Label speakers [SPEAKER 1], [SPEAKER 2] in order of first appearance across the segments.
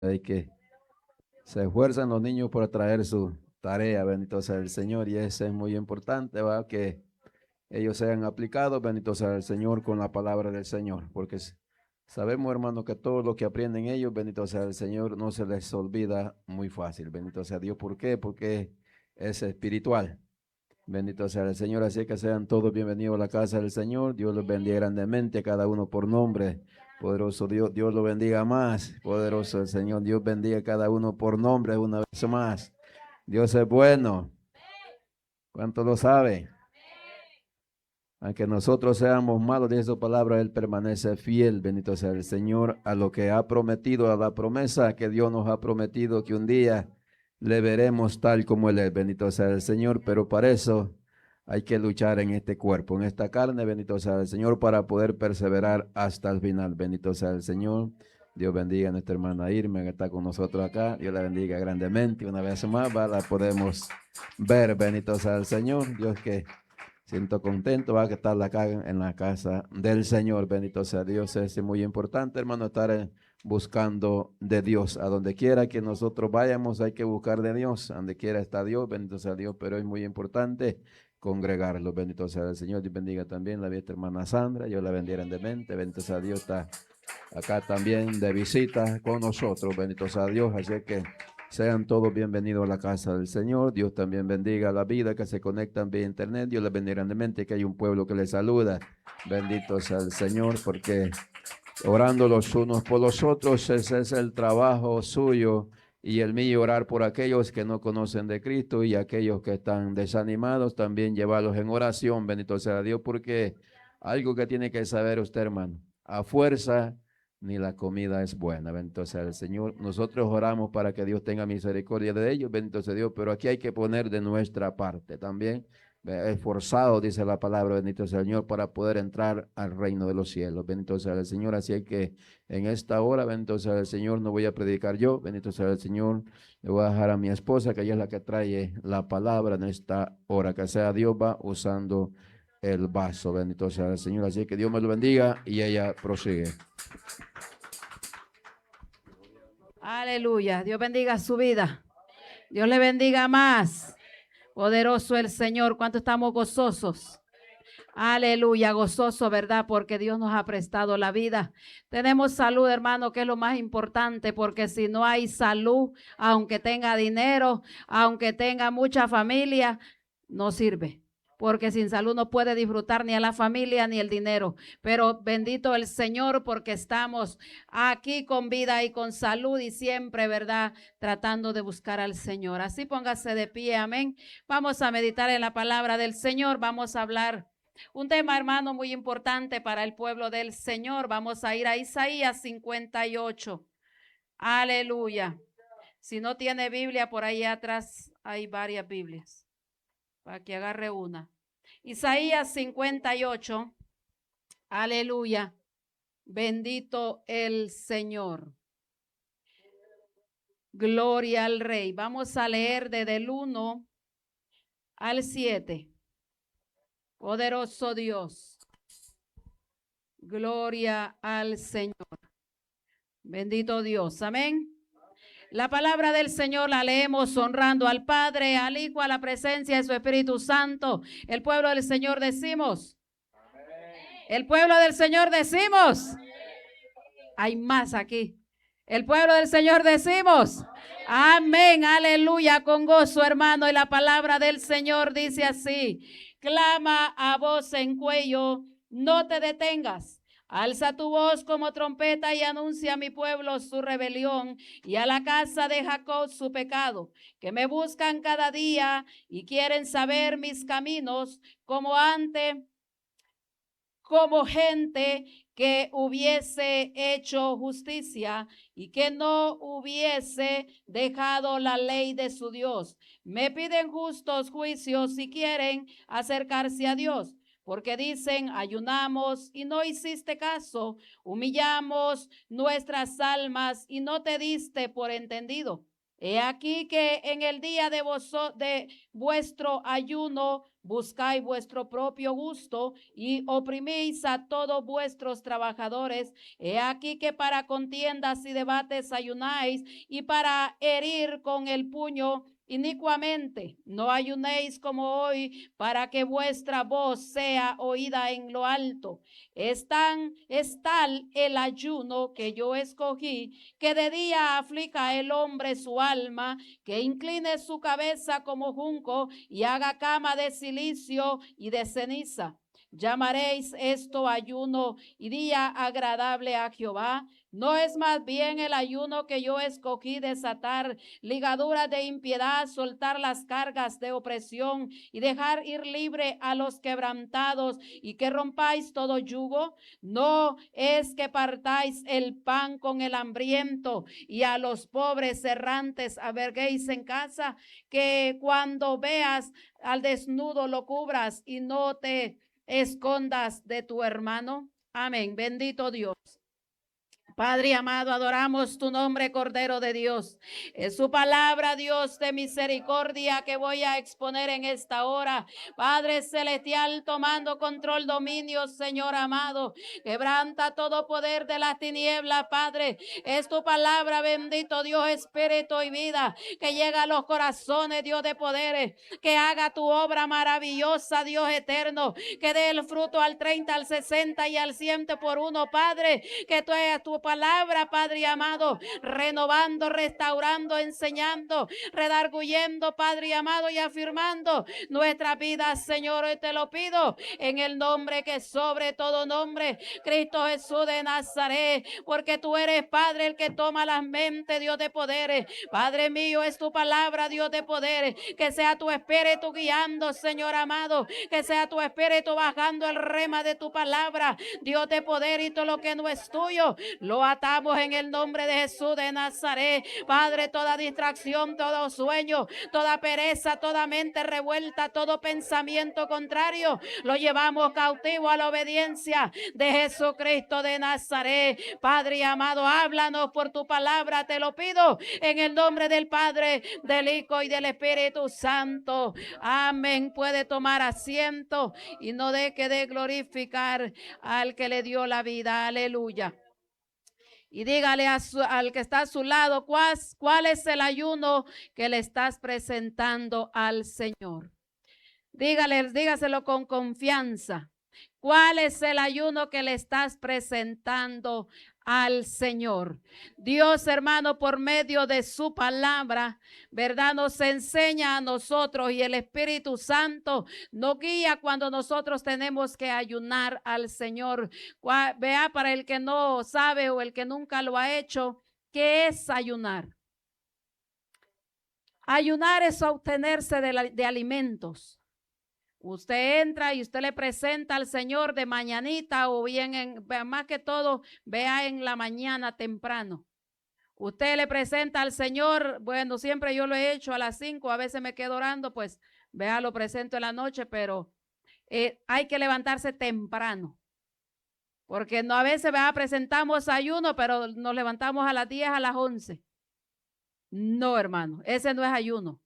[SPEAKER 1] Hay que se esfuerzan los niños por traer su tarea, bendito sea el Señor, y eso es muy importante, ¿va? Que ellos sean aplicados, bendito sea el Señor, con la palabra del Señor, porque sabemos, hermano, que todo lo que aprenden ellos, bendito sea el Señor, no se les olvida muy fácil, bendito sea Dios. ¿Por qué? Porque es espiritual. Bendito sea el Señor, así que sean todos bienvenidos a la casa del Señor. Dios los bendiga grandemente, cada uno por nombre. Poderoso Dios, Dios lo bendiga más. Poderoso el Señor, Dios bendiga a cada uno por nombre una vez más. Dios es bueno. ¿Cuánto lo sabe? Aunque nosotros seamos malos, dice su palabra, Él permanece fiel, bendito sea el Señor, a lo que ha prometido, a la promesa que Dios nos ha prometido, que un día le veremos tal como Él es, bendito sea el Señor, pero para eso hay que luchar en este cuerpo, en esta carne, bendito sea el Señor, para poder perseverar hasta el final, bendito sea el Señor. Dios bendiga a nuestra hermana Irma, que está con nosotros acá. Dios la bendiga grandemente. Una vez más, la podemos ver, bendito sea el Señor. Dios que siento contento, va a estar acá en la casa del Señor. Bendito sea Dios. Es muy importante, hermano, estar buscando de Dios. A donde quiera que nosotros vayamos, hay que buscar de Dios. A donde quiera está Dios, bendito sea Dios. Pero es muy importante congregarlo. Bendito sea el Señor. Dios bendiga también la vieja hermana Sandra. Yo la bendiga grandemente. Bendito sea Dios. Está acá también de visita con nosotros. Bendito sea Dios. Así que sean todos bienvenidos a la casa del Señor. Dios también bendiga la vida que se conectan vía internet. Dios les bendiga grandemente, que hay un pueblo que les saluda. Bendito sea el Señor, porque orando los unos por los otros, ese es el trabajo suyo y el mío, orar por aquellos que no conocen de Cristo y aquellos que están desanimados, también llevarlos en oración. Bendito sea Dios, porque algo que tiene que saber usted, hermano, a fuerza ni la comida es buena. Bendito sea el Señor. Nosotros oramos para que Dios tenga misericordia de ellos, bendito sea Dios, pero aquí hay que poner de nuestra parte también. Esforzado, dice la palabra, bendito sea el Señor, para poder entrar al reino de los cielos. Bendito sea el Señor. Así que en esta hora, bendito sea el Señor, no voy a predicar yo, bendito sea el Señor. Le voy a dejar a mi esposa, que ella es la que trae la palabra en esta hora, que sea Dios va usando el vaso. Bendito sea el Señor. Así que Dios me lo bendiga y ella prosigue.
[SPEAKER 2] Aleluya. Dios bendiga su vida. Dios le bendiga más. Poderoso el Señor. ¿Cuánto estamos gozosos? Aleluya, gozoso, ¿verdad? Porque Dios nos ha prestado la vida. Tenemos salud, hermano, que es lo más importante, porque si no hay salud, aunque tenga dinero, aunque tenga mucha familia, no sirve. Porque sin salud no puede disfrutar ni a la familia ni el dinero. Pero bendito el Señor, porque estamos aquí con vida y con salud y siempre, ¿verdad? Tratando de buscar al Señor. Así póngase de pie, amén. Vamos a meditar en la palabra del Señor. Vamos a hablar un tema, hermano, muy importante para el pueblo del Señor. Vamos a ir a Isaías 58. Aleluya. Si no tiene Biblia, por ahí atrás hay varias Biblias para que agarre una. Isaías 58. Aleluya. Bendito el Señor. Gloria al Rey. Vamos a leer desde el 1 al 7. Poderoso Dios. Gloria al Señor. Bendito Dios. Amén. La palabra del Señor la leemos honrando al Padre, al Hijo, a la presencia de su Espíritu Santo. El pueblo del Señor decimos. El pueblo del Señor decimos. Hay más aquí. El pueblo del Señor decimos. Amén, aleluya, con gozo, hermano. Y la palabra del Señor dice así: clama a voz en cuello, no te detengas. Alza tu voz como trompeta y anuncia a mi pueblo su rebelión y a la casa de Jacob su pecado, que me buscan cada día y quieren saber mis caminos como antes, como gente que hubiese hecho justicia y que no hubiese dejado la ley de su Dios. Me piden justos juicios si quieren acercarse a Dios, porque dicen, ayunamos y no hiciste caso, humillamos nuestras almas y no te diste por entendido. He aquí que en el día de vuestro ayuno buscáis vuestro propio gusto y oprimís a todos vuestros trabajadores. He aquí que para contiendas y debates ayunáis y para herir con el puño inicuamente. No ayunéis como hoy para que vuestra voz sea oída en lo alto. Es tal el ayuno que yo escogí, que de día aflija el hombre su alma, que incline su cabeza como junco y haga cama de silicio y de ceniza. Llamaréis esto ayuno y día agradable a Jehová. ¿No es más bien el ayuno que yo escogí desatar ligaduras de impiedad, soltar las cargas de opresión y dejar ir libre a los quebrantados y que rompáis todo yugo? No es que partáis el pan con el hambriento y a los pobres errantes alberguéis en casa, que cuando veas al desnudo lo cubras y no te escondas de tu hermano. Amén. Bendito Dios. Padre amado, adoramos tu nombre, Cordero de Dios. Es su palabra, Dios de misericordia, que voy a exponer en esta hora. Padre celestial, tomando control, dominio, Señor amado. Quebranta todo poder de la tiniebla, Padre. Es tu palabra, bendito Dios, espíritu y vida, que llega a los corazones, Dios de poderes. Que haga tu obra maravillosa, Dios eterno. Que dé el fruto al 30, al 60 y al 100 por uno, Padre. Que tú eres tu palabra, Padre amado, renovando, restaurando, enseñando, redarguyendo, Padre amado, y afirmando nuestra vida, Señor. Hoy te lo pido en el nombre que sobre todo nombre, Cristo Jesús de Nazaret, porque tú eres, Padre, el que toma las mentes, Dios de poderes. Padre mío, es tu palabra, Dios de poderes. Que sea tu espíritu guiando, Señor amado, que sea tu espíritu bajando el rema de tu palabra, Dios de poder, y todo lo que no es tuyo lo atamos en el nombre de Jesús de Nazaret. Padre, toda distracción, todo sueño, toda pereza, toda mente revuelta, todo pensamiento contrario, lo llevamos cautivo a la obediencia de Jesucristo de Nazaret. Padre amado, háblanos por tu palabra, te lo pido en el nombre del Padre, del Hijo y del Espíritu Santo. Amén. Puede tomar asiento y no deje de glorificar al que le dio la vida. Aleluya. Y dígale al que está a su lado, ¿cuál es el ayuno que le estás presentando al Señor? Dígaselo con confianza. ¿Cuál es el ayuno que le estás presentando al Señor? Dios, hermano, por medio de su palabra, ¿verdad? Nos enseña a nosotros, y el Espíritu Santo nos guía cuando nosotros tenemos que ayunar al Señor. Vea, para el que no sabe o el que nunca lo ha hecho, ¿qué es ayunar? Ayunar es obtenerse de alimentos. Usted entra y usted le presenta al Señor de mañanita, o bien más que todo, vea en la mañana temprano. Usted le presenta al Señor, bueno, siempre yo lo he hecho a las 5, a veces me quedo orando, pues vea, lo presento en la noche, pero hay que levantarse temprano. Porque no, a veces vea, presentamos ayuno, pero nos levantamos a las 10, a las 11. No, hermano, ese no es ayuno.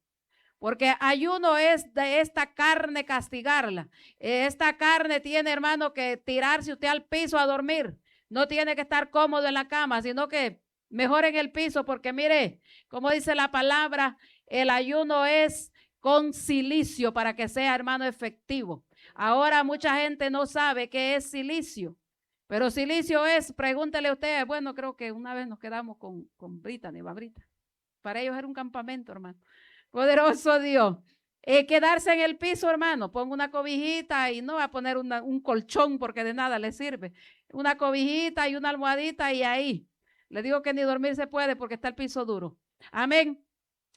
[SPEAKER 2] Porque ayuno es de esta carne castigarla. Esta carne tiene, hermano, que tirarse usted al piso a dormir. No tiene que estar cómodo en la cama, sino que mejor en el piso, porque mire, como dice la palabra, el ayuno es con silicio para que sea, hermano, efectivo. Ahora mucha gente no sabe qué es silicio. Pero silicio es, pregúntele a usted, bueno, creo que una vez nos quedamos con Brittany, va Brita. Para ellos era un campamento, hermano. Poderoso Dios. Quedarse en el piso, hermano. Ponga una cobijita y no va a poner un colchón porque de nada le sirve. Una cobijita y una almohadita y ahí. Le digo que ni dormir se puede porque está el piso duro. Amén.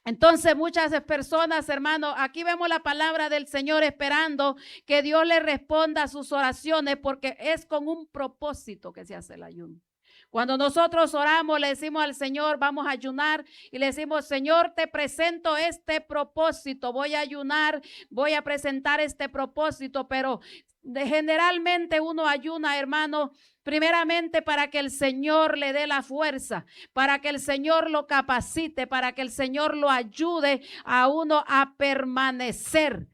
[SPEAKER 2] Entonces muchas personas, hermano, aquí vemos la palabra del Señor esperando que Dios le responda a sus oraciones, porque es con un propósito que se hace el ayuno. Cuando nosotros oramos, le decimos al Señor, vamos a ayunar y le decimos, Señor, te presento este propósito, voy a ayunar, voy a presentar este propósito, pero Generalmente uno ayuna, hermano, primeramente para que el Señor le dé la fuerza, para que el Señor lo capacite, para que el Señor lo ayude a uno a permanecer.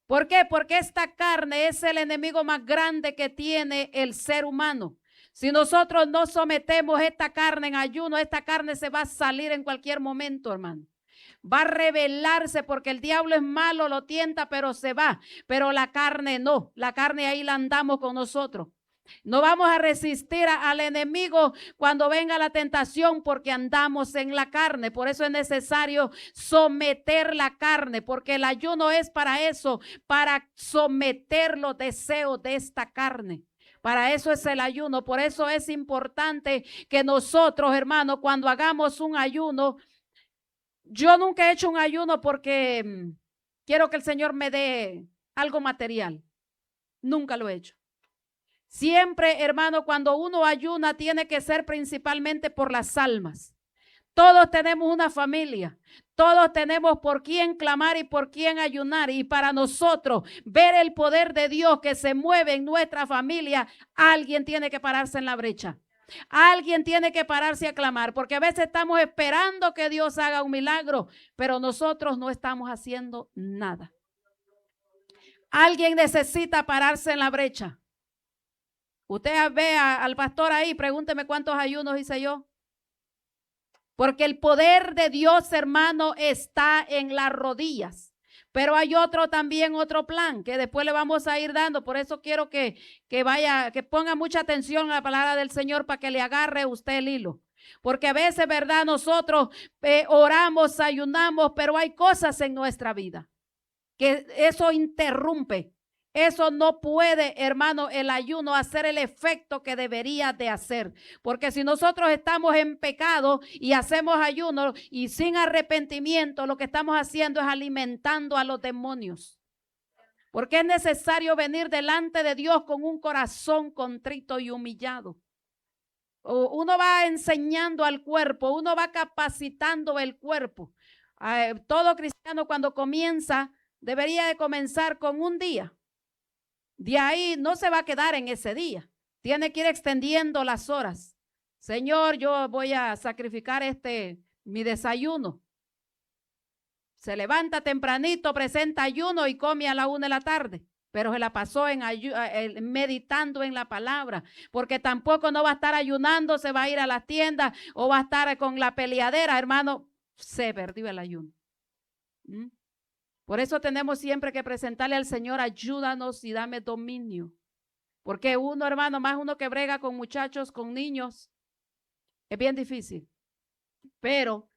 [SPEAKER 2] ¿Por qué? Porque esta carne es el enemigo más grande que tiene el ser humano. Si nosotros no sometemos esta carne en ayuno, esta carne se va a salir en cualquier momento, hermano. Va a rebelarse porque el diablo es malo, lo tienta, pero se va. Pero la carne no, la carne ahí la andamos con nosotros. No vamos a resistir al enemigo cuando venga la tentación porque andamos en la carne. Por eso es necesario someter la carne, porque el ayuno es para eso, para someter los deseos de esta carne. Para eso es el ayuno. Por eso es importante que nosotros, hermanos, cuando hagamos un ayuno, yo nunca he hecho un ayuno porque quiero que el Señor me dé algo material. Nunca lo he hecho. Siempre, hermano, cuando uno ayuna, tiene que ser principalmente por las almas. Todos tenemos una familia, todos tenemos por quién clamar y por quién ayunar. Y para nosotros ver el poder de Dios que se mueve en nuestra familia, alguien tiene que pararse en la brecha. Alguien tiene que pararse a clamar, porque a veces estamos esperando que Dios haga un milagro, pero nosotros no estamos haciendo nada. Alguien necesita pararse en la brecha. Usted ve al pastor ahí, pregúnteme cuántos ayunos hice yo. Porque el poder de Dios, hermano, está en las rodillas. Pero hay otro plan que después le vamos a ir dando. Por eso quiero que ponga mucha atención a la palabra del Señor para que le agarre usted el hilo. Porque a veces, verdad, nosotros oramos, ayunamos, pero hay cosas en nuestra vida que eso interrumpe. Eso no puede, hermano, el ayuno hacer el efecto que debería de hacer. Porque si nosotros estamos en pecado y hacemos ayuno y sin arrepentimiento, lo que estamos haciendo es alimentando a los demonios. Porque es necesario venir delante de Dios con un corazón contrito y humillado. Uno va enseñando al cuerpo, uno va capacitando el cuerpo. Todo cristiano cuando comienza, debería de comenzar con un día. De ahí no se va a quedar en ese día. Tiene que ir extendiendo las horas. Señor, yo voy a sacrificar mi desayuno. Se levanta tempranito, presenta ayuno y come a la 1 de la tarde. Pero se la pasó meditando en la palabra. Porque tampoco no va a estar ayunando, se va a ir a las tiendas o va a estar con la peleadera. Hermano, se perdió el ayuno. Por eso tenemos siempre que presentarle al Señor, ayúdanos y dame dominio. Porque uno, hermano, más uno que brega con muchachos, con niños, es bien difícil. Pero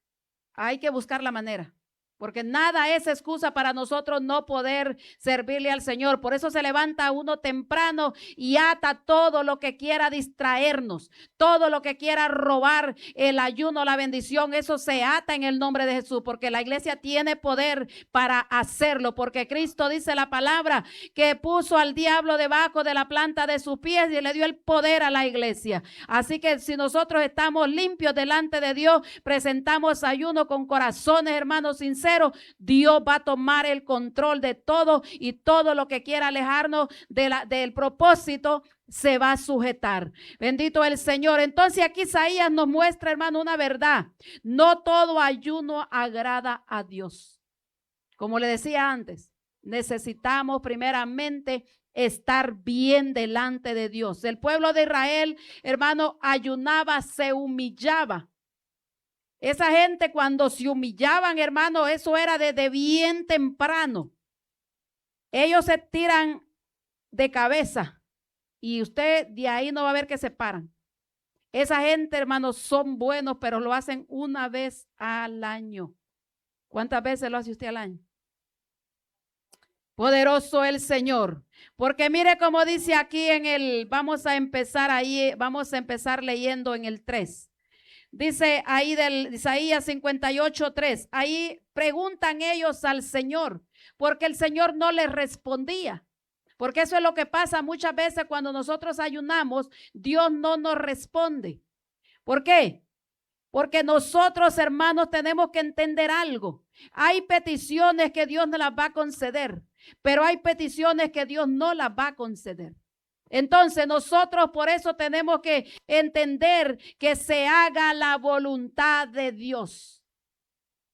[SPEAKER 2] hay que buscar la manera. Porque nada es excusa para nosotros no poder servirle al Señor. Por eso se levanta uno temprano y ata todo lo que quiera distraernos, todo lo que quiera robar el ayuno, la bendición. Eso se ata en el nombre de Jesús, porque la iglesia tiene poder para hacerlo. Porque Cristo dice la palabra que puso al diablo debajo de la planta de sus pies y le dio el poder a la iglesia. Así que si nosotros estamos limpios delante de Dios, presentamos ayuno con corazones, hermanos, sinceros, Dios va a tomar el control de todo y todo lo que quiera alejarnos del propósito se va a sujetar. Bendito el Señor. Entonces aquí Isaías nos muestra, hermano, una verdad. No todo ayuno agrada a Dios. Como le decía antes, necesitamos primeramente estar bien delante de Dios. El pueblo de Israel, hermano, ayunaba, se humillaba. Esa gente cuando se humillaban, hermano, eso era desde bien temprano. Ellos se tiran de cabeza y usted de ahí no va a ver que se paran. Esa gente, hermano, son buenos, pero lo hacen una vez al año. ¿Cuántas veces lo hace usted al año? Poderoso el Señor. Porque mire cómo dice aquí vamos a empezar leyendo en el 3. Dice ahí del Isaías 58:3, ahí preguntan ellos al Señor, porque el Señor no les respondía. Porque eso es lo que pasa muchas veces cuando nosotros ayunamos, Dios no nos responde. ¿Por qué? Porque nosotros, hermanos, tenemos que entender algo. Hay peticiones que Dios nos las va a conceder, pero hay peticiones que Dios no las va a conceder. Entonces nosotros por eso tenemos que entender que se haga la voluntad de Dios.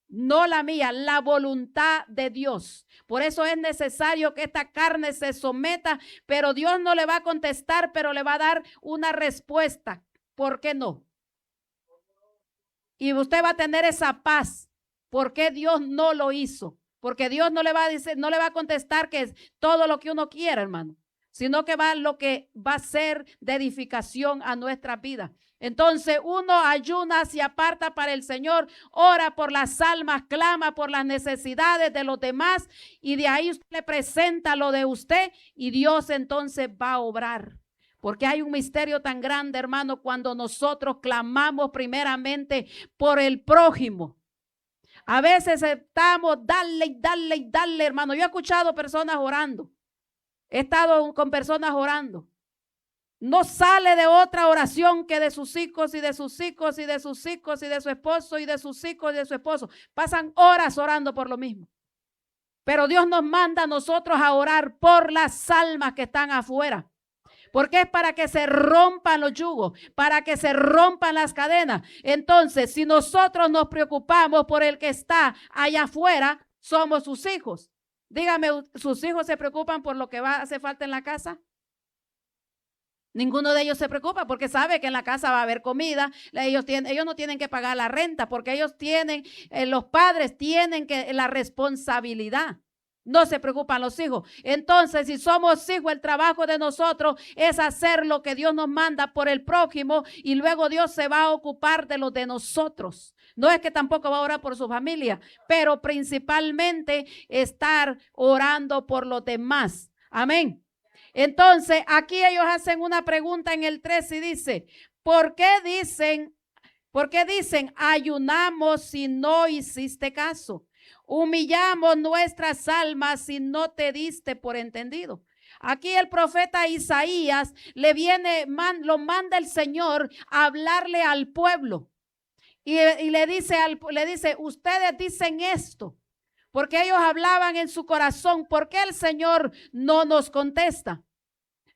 [SPEAKER 2] No la mía, la voluntad de Dios. Por eso es necesario que esta carne se someta, pero Dios no le va a contestar, pero le va a dar una respuesta. ¿Por qué no? Y usted va a tener esa paz. ¿Por qué Dios no lo hizo? Porque Dios no le va a decir, no le va a contestar que es todo lo que uno quiere, hermano, sino que va lo que va a ser de edificación a nuestra vida. Entonces uno ayuna, se aparta para el Señor, ora por las almas, clama por las necesidades de los demás y de ahí usted le presenta lo de usted y Dios entonces va a obrar. Porque hay un misterio tan grande, hermano, cuando nosotros clamamos primeramente por el prójimo. A veces estamos, dale, hermano. Yo he escuchado personas orando. He estado con personas orando. No sale de otra oración que de sus hijos y de sus hijos y de sus hijos y de su esposo y de sus hijos y de su esposo. Pasan horas orando por lo mismo. Pero Dios nos manda a nosotros a orar por las almas que están afuera. Porque es para que se rompan los yugos, para que se rompan las cadenas. Entonces, si nosotros nos preocupamos por el que está allá afuera, somos sus hijos. Dígame, ¿sus hijos se preocupan por lo que hace falta en la casa? Ninguno de ellos se preocupa porque sabe que en la casa va a haber comida. Ellos no tienen que pagar la renta porque ellos tienen, los padres tienen la responsabilidad. No se preocupan los hijos. Entonces, si somos hijos, el trabajo de nosotros es hacer lo que Dios nos manda por el prójimo y luego Dios se va a ocupar de lo de nosotros. No es que tampoco va a orar por su familia, pero principalmente estar orando por los demás. Amén. Entonces, aquí ellos hacen una pregunta en el 3 y dice, ¿por qué dicen ayunamos si no hiciste caso? Humillamos nuestras almas si no te diste por entendido. Aquí el profeta Isaías lo manda el Señor a hablarle al pueblo y le dice, ustedes dicen esto, porque ellos hablaban en su corazón, ¿por qué el Señor no nos contesta?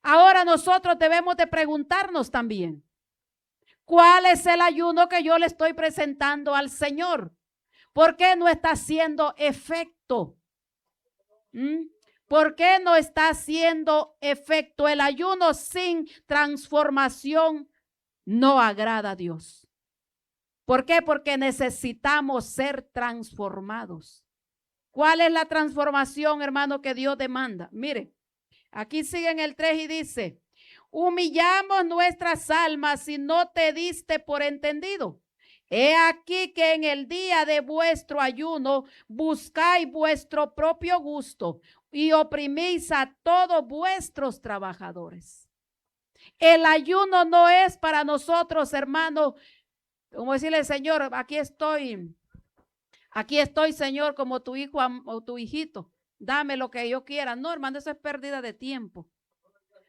[SPEAKER 2] Ahora nosotros debemos de preguntarnos también, ¿cuál es el ayuno que yo le estoy presentando al Señor? ¿Por qué no está haciendo efecto? ¿Por qué no está haciendo efecto? El ayuno sin transformación no agrada a Dios. ¿Por qué? Porque necesitamos ser transformados. ¿Cuál es la transformación, hermano, que Dios demanda? Mire, aquí sigue en el 3 y dice, humillamos nuestras almas si no te diste por entendido. He aquí que en el día de vuestro ayuno buscáis vuestro propio gusto y oprimís a todos vuestros trabajadores. El ayuno no es para nosotros, hermano, como decirle, Señor, aquí estoy, Señor, como tu hijo o tu hijito. Dame lo que yo quiera. No, hermano, eso es pérdida de tiempo.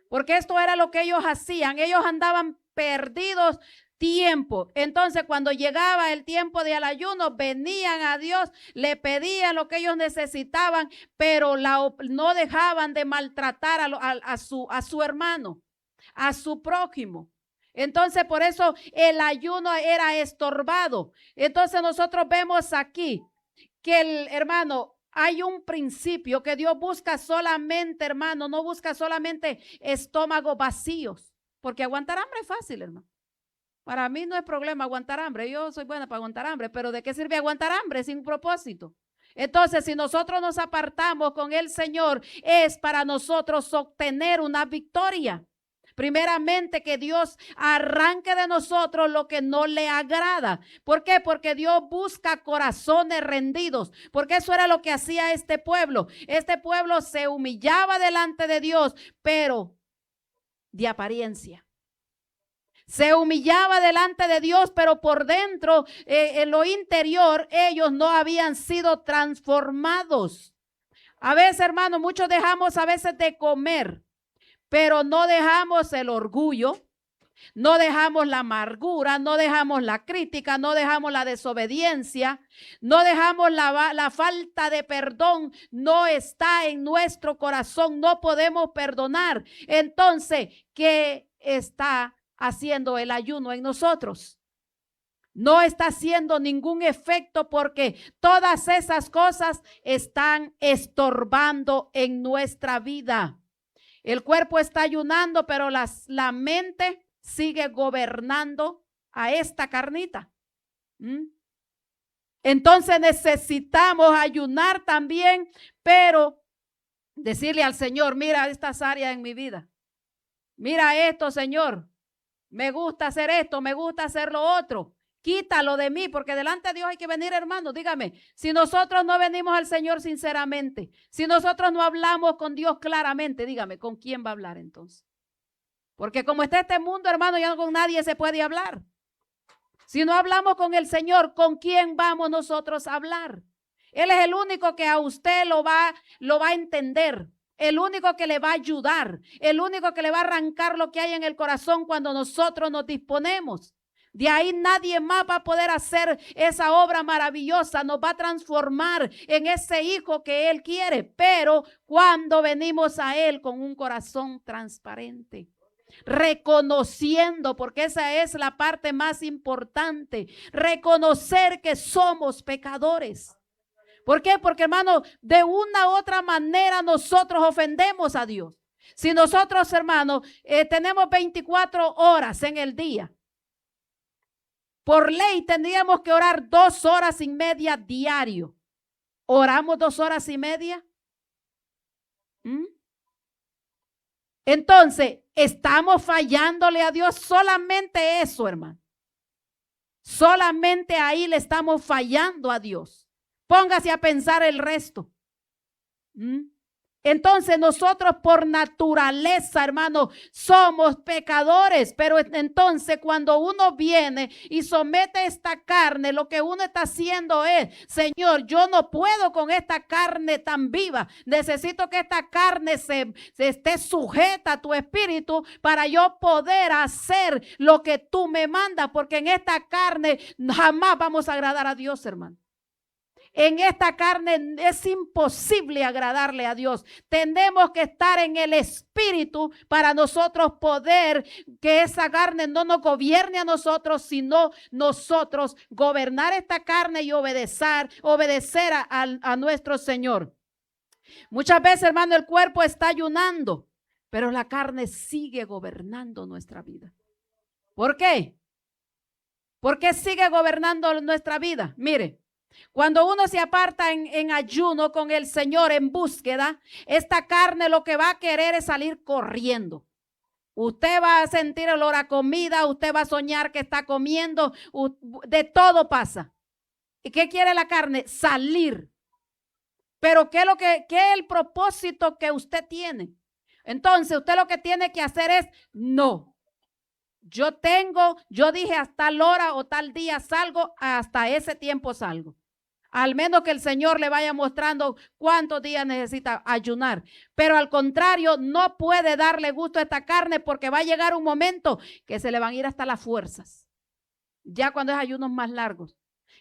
[SPEAKER 2] Porque esto era lo que ellos hacían. Ellos andaban perdidos tiempo. Entonces, cuando llegaba el tiempo del ayuno, venían a Dios, le pedían lo que ellos necesitaban, pero no dejaban de maltratar a su hermano, a su prójimo. Entonces, por eso el ayuno era estorbado. Entonces, nosotros vemos aquí que hermano, hay un principio que Dios busca solamente, hermano, no busca solamente estómagos vacíos, porque aguantar hambre es fácil, hermano. Para mí no es problema aguantar hambre. Yo soy buena para aguantar hambre, pero ¿de qué sirve aguantar hambre sin propósito? Entonces, si nosotros nos apartamos con el Señor, es para nosotros obtener una victoria. Primeramente, que Dios arranque de nosotros lo que no le agrada. ¿Por qué? Porque Dios busca corazones rendidos. Porque eso era lo que hacía este pueblo. Este pueblo se humillaba delante de Dios, pero de apariencia. Se humillaba delante de Dios, pero por dentro, en lo interior, ellos no habían sido transformados. A veces, hermano, muchos dejamos a veces de comer, pero no dejamos el orgullo, No dejamos la amargura, no dejamos la crítica, no dejamos la desobediencia, no dejamos la falta de perdón, no está en nuestro corazón, no podemos perdonar. Entonces, ¿qué está haciendo el ayuno en nosotros? No está haciendo ningún efecto porque todas esas cosas están estorbando en nuestra vida. El cuerpo está ayunando, pero la mente sigue gobernando a esta carnita. Entonces necesitamos ayunar también, pero decirle al Señor, mira estas áreas en mi vida. Mira esto, Señor. Me gusta hacer esto, me gusta hacer lo otro. Quítalo de mí, porque delante de Dios hay que venir, hermano. Dígame, si nosotros no venimos al Señor sinceramente, si nosotros no hablamos con Dios claramente, dígame, ¿con quién va a hablar entonces? Porque como está este mundo, hermano, ya con nadie se puede hablar. Si no hablamos con el Señor, ¿con quién vamos nosotros a hablar? Él es el único que a usted lo va a entender. El único que le va a ayudar. El único que le va a arrancar lo que hay en el corazón cuando nosotros nos disponemos. De ahí nadie más va a poder hacer esa obra maravillosa. Nos va a transformar en ese hijo que Él quiere. Pero cuando venimos a Él con un corazón transparente, reconociendo, porque esa es la parte más importante, reconocer que somos pecadores. ¿Por qué? Porque, hermano, de una u otra manera nosotros ofendemos a Dios. Si nosotros, hermano, tenemos 24 horas en el día, por ley tendríamos que orar 2 horas y media diario. ¿Oramos 2 horas y media? Entonces, estamos fallándole a Dios. Solamente eso, hermano. Solamente ahí le estamos fallando a Dios. Póngase a pensar el resto. Entonces nosotros por naturaleza, hermano, somos pecadores, pero entonces cuando uno viene y somete esta carne, lo que uno está haciendo es, Señor, yo no puedo con esta carne tan viva, necesito que esta carne se esté sujeta a tu espíritu para yo poder hacer lo que tú me mandas, porque en esta carne jamás vamos a agradar a Dios, hermano. En esta carne es imposible agradarle a Dios. Tenemos que estar en el espíritu para nosotros poder que esa carne no nos gobierne a nosotros, sino nosotros gobernar esta carne y obedecer a nuestro Señor. Muchas veces, hermano, el cuerpo está ayunando, pero la carne sigue gobernando nuestra vida. ¿Por qué? ¿Por qué sigue gobernando nuestra vida? Mire. Cuando uno se aparta en ayuno con el Señor en búsqueda, esta carne lo que va a querer es salir corriendo. Usted va a sentir el olor a comida, usted va a soñar que está comiendo, de todo pasa. ¿Y qué quiere la carne? Salir. Pero ¿qué es el propósito que usted tiene? Entonces usted lo que tiene que hacer es no. Yo dije hasta tal hora o tal día salgo, hasta ese tiempo salgo. Al menos que el Señor le vaya mostrando cuántos días necesita ayunar. Pero al contrario, no puede darle gusto a esta carne porque va a llegar un momento que se le van a ir hasta las fuerzas. Ya cuando es ayunos más largos.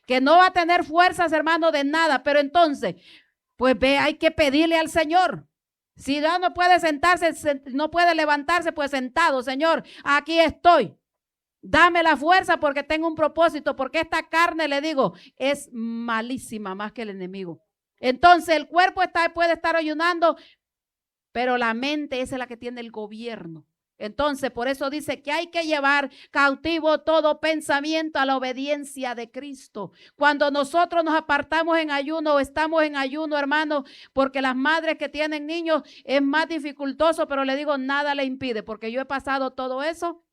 [SPEAKER 2] Que no va a tener fuerzas, hermano, de nada. Pero entonces, pues hay que pedirle al Señor. Si ya no puede sentarse, no puede levantarse, pues sentado, Señor, aquí estoy. Dame la fuerza porque tengo un propósito, porque esta carne, le digo, es malísima más que el enemigo. Entonces el cuerpo puede estar ayunando, pero la mente esa es la que tiene el gobierno. Entonces por eso dice que hay que llevar cautivo todo pensamiento a la obediencia de Cristo. Cuando nosotros nos apartamos en ayuno o estamos en ayuno, hermano, porque las madres que tienen niños es más dificultoso, pero le digo, nada le impide, porque yo he pasado todo eso.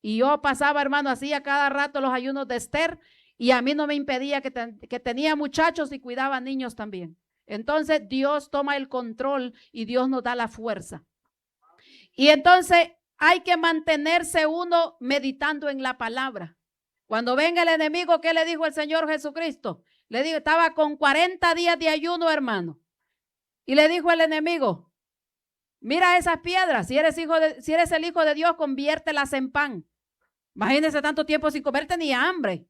[SPEAKER 2] Y yo pasaba, hermano, hacía cada rato los ayunos de Esther y a mí no me impedía que tenía muchachos y cuidaba niños también. Entonces Dios toma el control y Dios nos da la fuerza. Y entonces hay que mantenerse uno meditando en la palabra. Cuando venga el enemigo, ¿qué le dijo el Señor Jesucristo? Le dijo, estaba con 40 días de ayuno, hermano. Y le dijo el enemigo, mira esas piedras, si eres el hijo de Dios, conviértelas en pan. Imagínense tanto tiempo sin comer, tenía hambre.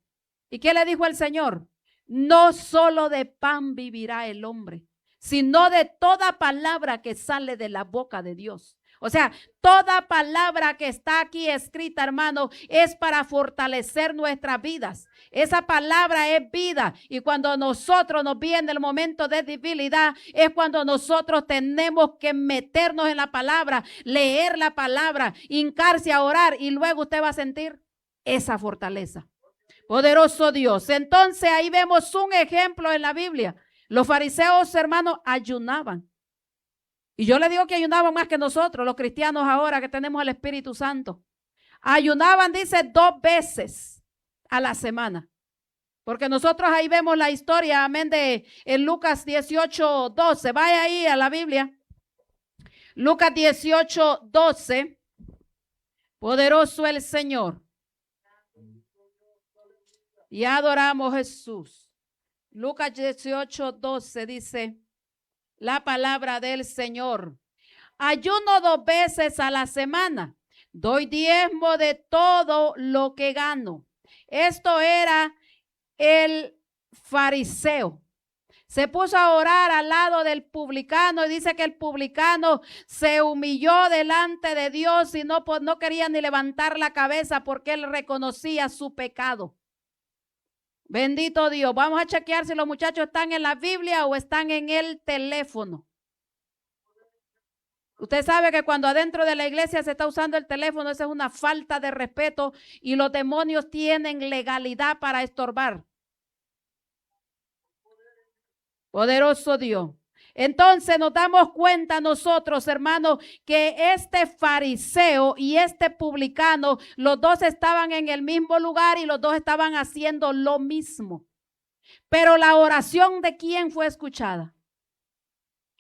[SPEAKER 2] ¿Y qué le dijo el Señor? No solo de pan vivirá el hombre, sino de toda palabra que sale de la boca de Dios. O sea, toda palabra que está aquí escrita, hermano, es para fortalecer nuestras vidas. Esa palabra es vida. Y cuando nosotros nos viene el momento de debilidad, es cuando nosotros tenemos que meternos en la palabra, leer la palabra, hincarse a orar, y luego usted va a sentir esa fortaleza. Poderoso Dios. Entonces ahí vemos un ejemplo en la Biblia. Los fariseos, hermanos, ayunaban. Y yo le digo que ayunaban más que nosotros, los cristianos ahora que tenemos el Espíritu Santo. Ayunaban, dice, 2 veces a la semana. Porque nosotros ahí vemos la historia, amén, de en Lucas 18:12. Vaya ahí a la Biblia. Lucas 18:12. Poderoso el Señor. Y adoramos a Jesús. Lucas 18:12 dice la palabra del Señor. Ayuno 2 veces a la semana. Doy diezmo de todo lo que gano. Esto era el fariseo. Se puso a orar al lado del publicano y dice que el publicano se humilló delante de Dios y no quería ni levantar la cabeza porque él reconocía su pecado. Bendito Dios. Vamos a chequear si los muchachos están en la Biblia o están en el teléfono. Usted sabe que cuando adentro de la iglesia se está usando el teléfono, esa es una falta de respeto y los demonios tienen legalidad para estorbar. Poderoso Dios. Entonces nos damos cuenta nosotros, hermanos, que este fariseo y este publicano, los dos estaban en el mismo lugar y los dos estaban haciendo lo mismo. Pero la oración de quién fue escuchada.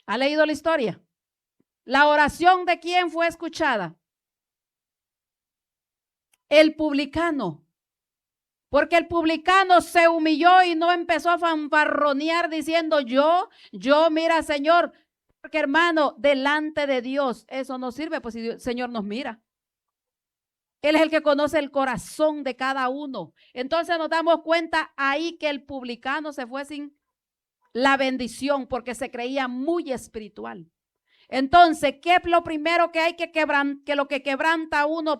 [SPEAKER 2] ¿Ha leído la historia? La oración de quién fue escuchada. El publicano. Porque el publicano se humilló y no empezó a fanfarronear diciendo mira, Señor, porque hermano, delante de Dios eso no sirve, pues si el Señor nos mira. Él es el que conoce el corazón de cada uno. Entonces nos damos cuenta ahí que el publicano se fue sin la bendición porque se creía muy espiritual. Entonces, ¿qué es lo primero que hay que quebrantar? Que lo que quebranta a uno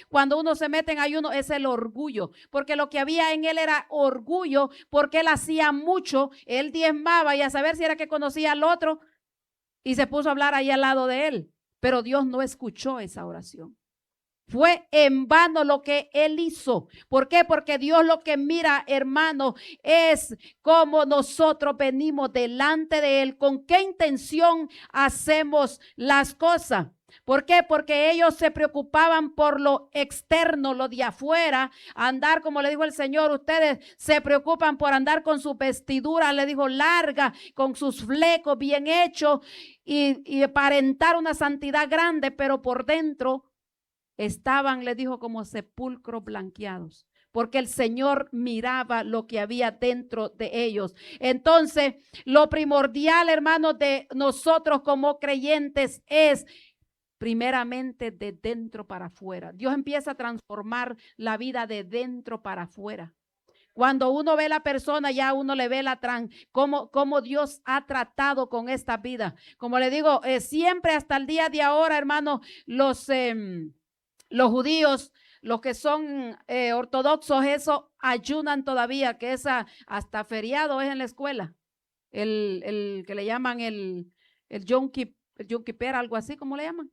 [SPEAKER 2] cuando uno se mete en ayuno es el orgullo. Porque lo que había en él era orgullo, porque él hacía mucho, él diezmaba y a saber si era que conocía al otro y se puso a hablar ahí al lado de él. Pero Dios no escuchó esa oración. Fue en vano lo que él hizo. ¿Por qué? Porque Dios lo que mira, hermano, es cómo nosotros venimos delante de él, con qué intención hacemos las cosas. ¿Por qué? Porque ellos se preocupaban por lo externo, lo de afuera, andar, como le dijo el Señor, ustedes se preocupan por andar con su vestidura, le dijo, larga, con sus flecos bien hechos y aparentar una santidad grande, pero por dentro estaban, le dijo, como sepulcros blanqueados, porque el Señor miraba lo que había dentro de ellos. Entonces, lo primordial, hermanos, de nosotros como creyentes es primeramente de dentro para afuera. Dios empieza a transformar la vida de dentro para afuera. Cuando uno ve a la persona, ya uno le ve cómo Dios ha tratado con esta vida. Como le digo, siempre hasta el día de ahora, hermanos, los judíos, los que son ortodoxos, eso ayunan todavía, que esa hasta feriado es en la escuela. El que le llaman el Yom Kippur, algo así, ¿cómo le llaman?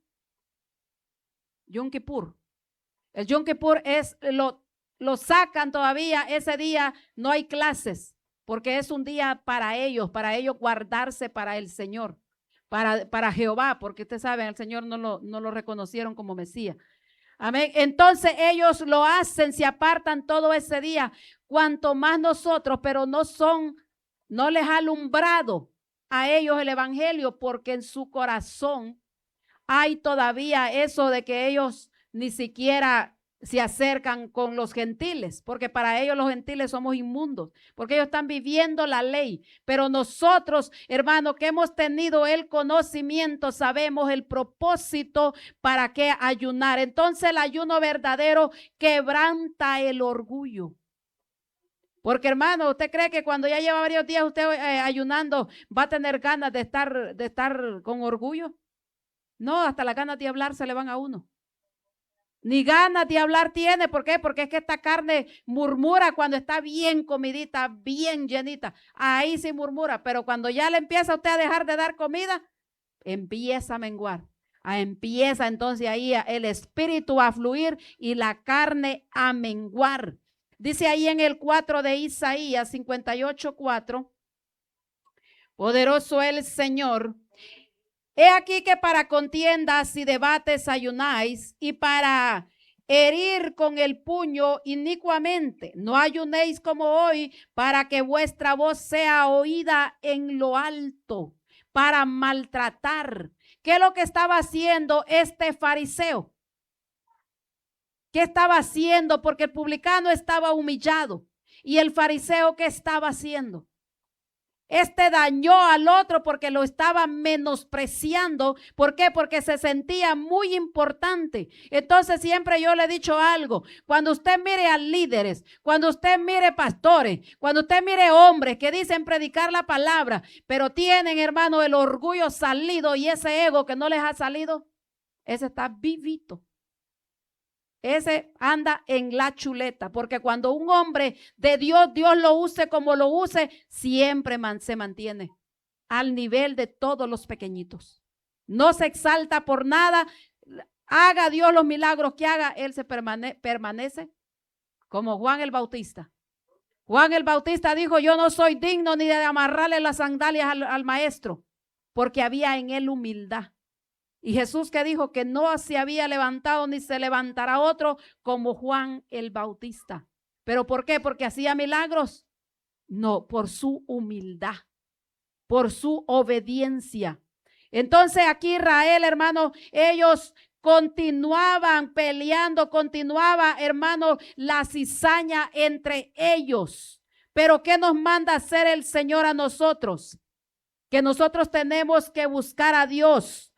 [SPEAKER 2] Yom Kippur. El Yom Kippur lo sacan todavía, ese día no hay clases, porque es un día para ellos guardarse para el Señor, para Jehová, porque ustedes saben, el Señor no lo reconocieron como Mesías. Amén. Entonces ellos lo hacen, se apartan todo ese día, cuanto más nosotros, pero no les ha alumbrado a ellos el evangelio, porque en su corazón hay todavía eso de que ellos ni siquiera se acercan con los gentiles, porque para ellos los gentiles somos inmundos, porque ellos están viviendo la ley. Pero nosotros, hermano, que hemos tenido el conocimiento, sabemos el propósito para qué ayunar. Entonces el ayuno verdadero quebranta el orgullo. Porque, hermano, ¿usted cree que cuando ya lleva varios días usted ayunando va a tener ganas de estar con orgullo? No, hasta las ganas de hablar se le van a uno. Ni ganas de hablar tiene. ¿Por qué? Porque es que esta carne murmura cuando está bien comidita, bien llenita. Ahí sí murmura, pero cuando ya le empieza a usted a dejar de dar comida, empieza a menguar. Empieza entonces ahí el espíritu a fluir y la carne a menguar. Dice ahí en el 4 de Isaías 58:4, poderoso el Señor. He aquí que para contiendas y debates ayunáis, y para herir con el puño inicuamente. No ayunéis como hoy, para que vuestra voz sea oída en lo alto, para maltratar. ¿Qué es lo que estaba haciendo este fariseo? ¿Qué estaba haciendo? Porque el publicano estaba humillado. ¿Y el fariseo qué estaba haciendo? Este dañó al otro porque lo estaba menospreciando. ¿Por qué? Porque se sentía muy importante. Entonces siempre yo le he dicho algo. Cuando usted mire a líderes, cuando usted mire pastores, cuando usted mire hombres que dicen predicar la palabra, pero tienen, hermano, el orgullo salido y ese ego que no les ha salido, ese está vivito. Ese anda en la chuleta, porque cuando un hombre de Dios, Dios lo use como lo use, siempre se mantiene al nivel de todos los pequeñitos. No se exalta por nada, haga Dios los milagros que haga, él se permanece como Juan el Bautista. Juan el Bautista dijo, yo no soy digno ni de amarrarle las sandalias al maestro, porque había en él humildad. Y Jesús que dijo que no se había levantado ni se levantará otro como Juan el Bautista. ¿Pero por qué? ¿Porque hacía milagros? No, por su humildad, por su obediencia. Entonces aquí Israel, hermano, ellos continuaban peleando, continuaba, hermano, la cizaña entre ellos. Pero ¿qué nos manda hacer el Señor a nosotros? Que nosotros tenemos que buscar a Dios.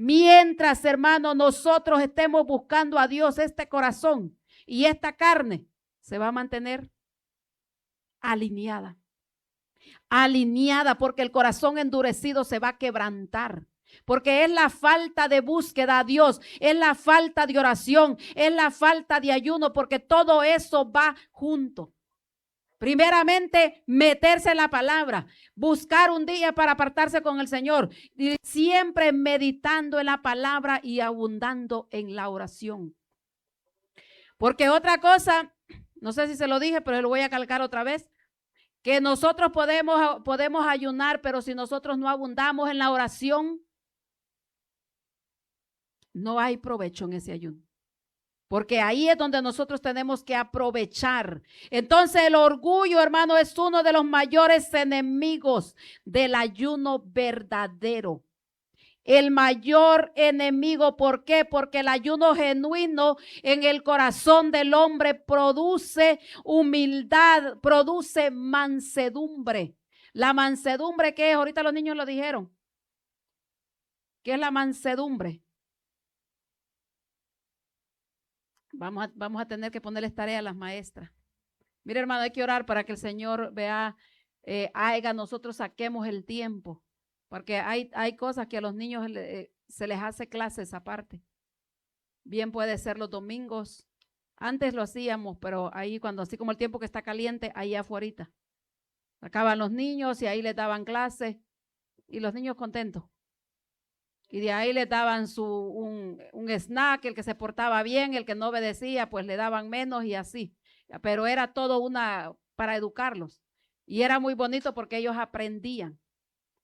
[SPEAKER 2] Mientras, hermano, nosotros estemos buscando a Dios, este corazón y esta carne se va a mantener alineada. Alineada, porque el corazón endurecido se va a quebrantar. Porque es la falta de búsqueda a Dios, es la falta de oración, es la falta de ayuno, porque todo eso va junto. Primeramente, meterse en la palabra, buscar un día para apartarse con el Señor, y siempre meditando en la palabra y abundando en la oración. Porque otra cosa, no sé si se lo dije, pero lo voy a calcar otra vez, que nosotros podemos ayunar, pero si nosotros no abundamos en la oración, no hay provecho en ese ayuno. Porque ahí es donde nosotros tenemos que aprovechar. Entonces el orgullo, hermano, es uno de los mayores enemigos del ayuno verdadero. El mayor enemigo, ¿por qué? Porque el ayuno genuino en el corazón del hombre produce humildad, produce mansedumbre. La mansedumbre, ¿qué es? Ahorita los niños lo dijeron. ¿Qué es la mansedumbre? Vamos a tener que ponerles tarea a las maestras. Mire, hermano, hay que orar para que el Señor vea, nosotros saquemos el tiempo, porque hay cosas que a los niños se les hace clases aparte. Bien puede ser los domingos. Antes lo hacíamos, pero ahí cuando así como el tiempo que está caliente, ahí afuera. Sacaban los niños y ahí les daban clases y los niños contentos. Y de ahí le daban un snack, el que se portaba bien, el que no obedecía, pues le daban menos y así. Pero era todo para educarlos. Y era muy bonito porque ellos aprendían.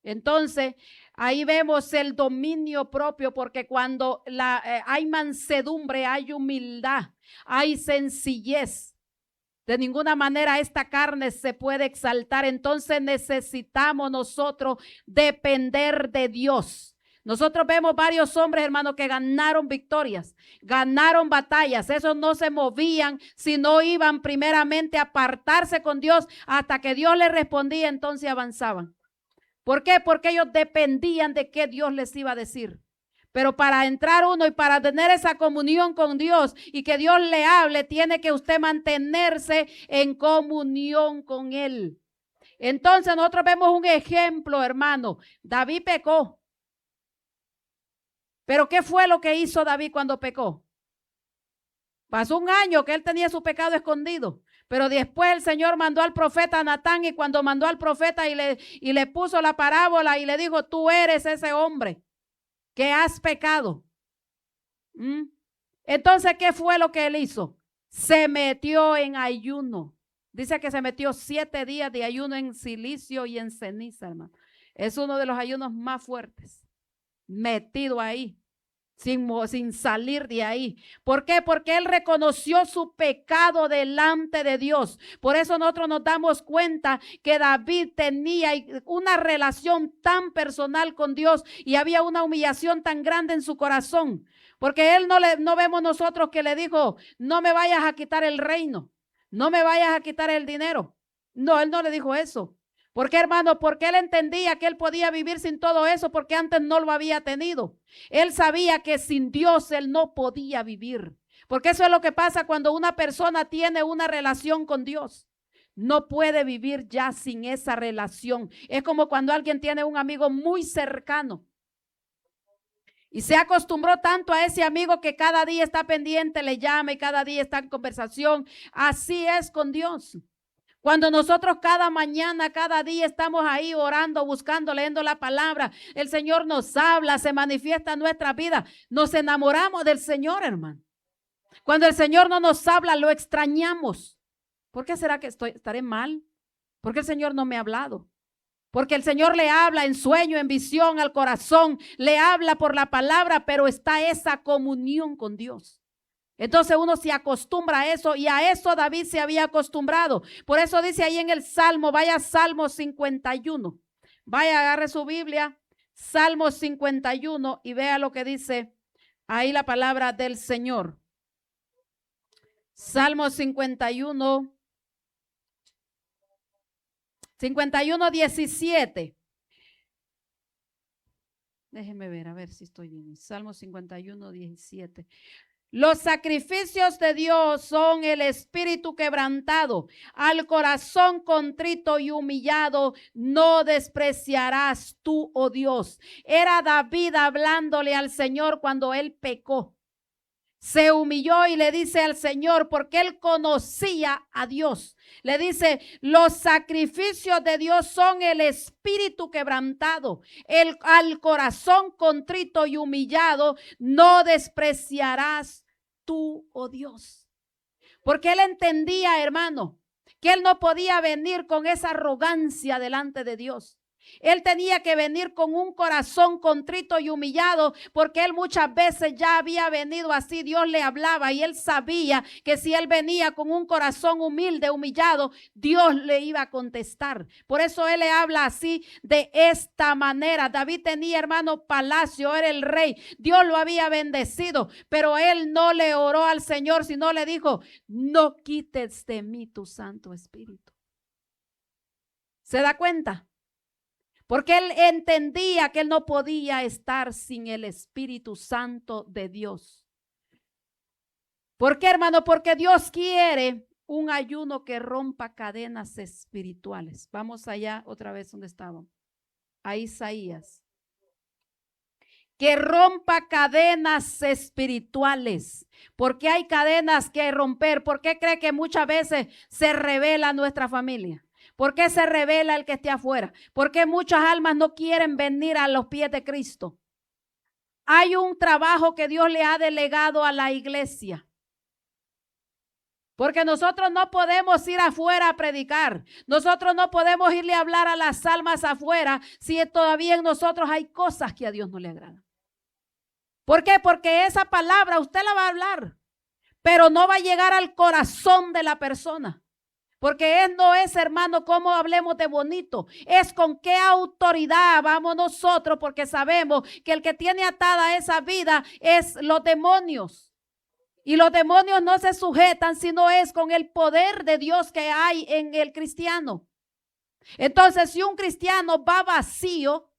[SPEAKER 2] Entonces, ahí vemos el dominio propio, porque cuando hay mansedumbre, hay humildad, hay sencillez. De ninguna manera esta carne se puede exaltar. Entonces necesitamos nosotros depender de Dios. Nosotros vemos varios hombres, hermanos, que ganaron victorias, ganaron batallas. Esos no se movían si no iban primeramente a apartarse con Dios hasta que Dios les respondía, entonces avanzaban. ¿Por qué? Porque ellos dependían de qué Dios les iba a decir. Pero para entrar uno y para tener esa comunión con Dios y que Dios le hable, tiene que usted mantenerse en comunión con Él. Entonces nosotros vemos un ejemplo, hermano. David pecó. Pero ¿qué fue lo que hizo David cuando pecó? Pasó un año que él tenía su pecado escondido. Pero después el Señor mandó al profeta Natán, y cuando mandó al profeta y le puso la parábola y le dijo, tú eres ese hombre que has pecado. Entonces, ¿qué fue lo que él hizo? Se metió en ayuno. Dice que se metió 7 días de ayuno en silicio y en ceniza, hermano. Es uno de los ayunos más fuertes. Metido ahí. Sin salir de ahí. ¿Por qué? Porque él reconoció su pecado delante de Dios. Por eso nosotros nos damos cuenta que David tenía una relación tan personal con Dios y había una humillación tan grande en su corazón. Porque él no vemos nosotros que le dijo, no me vayas a quitar el reino, no me vayas a quitar el dinero. No, él no le dijo eso. ¿Por qué, hermano? Porque él entendía que él podía vivir sin todo eso porque antes no lo había tenido. Él sabía que sin Dios él no podía vivir. Porque eso es lo que pasa cuando una persona tiene una relación con Dios. No puede vivir ya sin esa relación. Es como cuando alguien tiene un amigo muy cercano y se acostumbró tanto a ese amigo que cada día está pendiente, le llama y cada día está en conversación. Así es con Dios. Cuando nosotros cada mañana, cada día estamos ahí orando, buscando, leyendo la palabra, el Señor nos habla, se manifiesta en nuestra vida. Nos enamoramos del Señor, hermano. Cuando el Señor no nos habla, lo extrañamos. ¿Por qué será que estaré mal? Porque el Señor no me ha hablado. Porque el Señor le habla en sueño, en visión, al corazón, le habla por la palabra, pero está esa comunión con Dios. Entonces uno se acostumbra a eso y a eso David se había acostumbrado. Por eso dice ahí en el Salmo, vaya Salmo 51. Vaya, agarre su Biblia, Salmo 51 y vea lo que dice ahí la palabra del Señor. Salmo 51, 17. Déjeme ver, a ver si estoy bien. Salmo 51, 17. Los sacrificios de Dios son el espíritu quebrantado, al corazón contrito y humillado no despreciarás tú, oh Dios. Era David hablándole al Señor cuando él pecó. Se humilló y le dice al Señor, porque él conocía a Dios. Le dice, los sacrificios de Dios son el espíritu quebrantado, al corazón contrito y humillado no despreciarás tú, oh Dios. Porque él entendía, hermano, que él no podía venir con esa arrogancia delante de Dios. Él tenía que venir con un corazón contrito y humillado, porque él muchas veces ya había venido así. Dios le hablaba y él sabía que si él venía con un corazón humilde, humillado, Dios le iba a contestar. Por eso él le habla así, de esta manera. David tenía, hermano, palacio, era el rey. Dios lo había bendecido, pero él no le oró al Señor, sino le dijo, no quites de mí tu Santo Espíritu. ¿Se da cuenta? Porque él entendía que él no podía estar sin el Espíritu Santo de Dios. ¿Por qué, hermano? Porque Dios quiere un ayuno que rompa cadenas espirituales. Vamos allá otra vez donde estábamos. A Isaías. Que rompa cadenas espirituales. Porque hay cadenas que romper. ¿Por qué cree que muchas veces se revela nuestra familia? ¿Por qué se revela el que esté afuera? ¿Por qué muchas almas no quieren venir a los pies de Cristo? Hay un trabajo que Dios le ha delegado a la iglesia. Porque nosotros no podemos ir afuera a predicar. Nosotros no podemos irle a hablar a las almas afuera si todavía en nosotros hay cosas que a Dios no le agradan. ¿Por qué? Porque esa palabra usted la va a hablar, pero no va a llegar al corazón de la persona. Porque no es, hermano, cómo hablemos de bonito, es con qué autoridad vamos nosotros, porque sabemos que el que tiene atada esa vida es los demonios. Y los demonios no se sujetan, sino es con el poder de Dios que hay en el cristiano. Entonces, si un cristiano va vacío,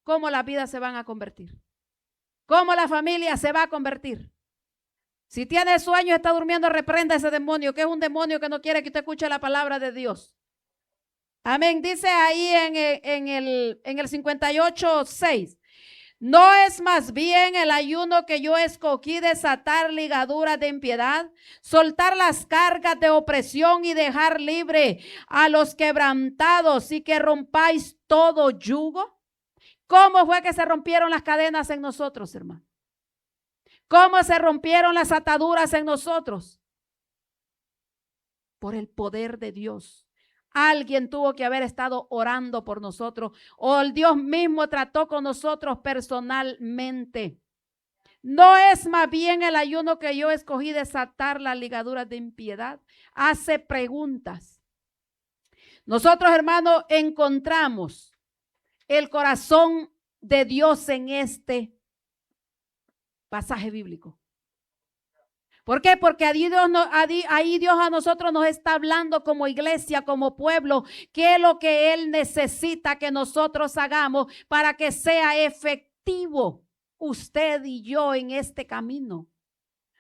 [SPEAKER 2] ¿cómo las vidas se van a convertir? ¿Cómo la familia se va a convertir? Si tiene sueño, está durmiendo, reprenda ese demonio, que es un demonio que no quiere que usted escuche la palabra de Dios. Amén. Dice ahí en el 58:6. ¿No es más bien el ayuno que yo escogí desatar ligaduras de impiedad, soltar las cargas de opresión y dejar libre a los quebrantados y que rompáis todo yugo? ¿Cómo fue que se rompieron las cadenas en nosotros, hermano? ¿Cómo se rompieron las ataduras en nosotros? Por el poder de Dios. Alguien tuvo que haber estado orando por nosotros, o el Dios mismo trató con nosotros personalmente. ¿No es más bien el ayuno que yo escogí desatar las ligaduras de impiedad? Hace preguntas. Nosotros, hermanos, encontramos el corazón de Dios en este pasaje bíblico. ¿Por qué? Porque ahí Dios a nosotros nos está hablando como iglesia, como pueblo, qué es lo que Él necesita que nosotros hagamos para que sea efectivo usted y yo en este camino.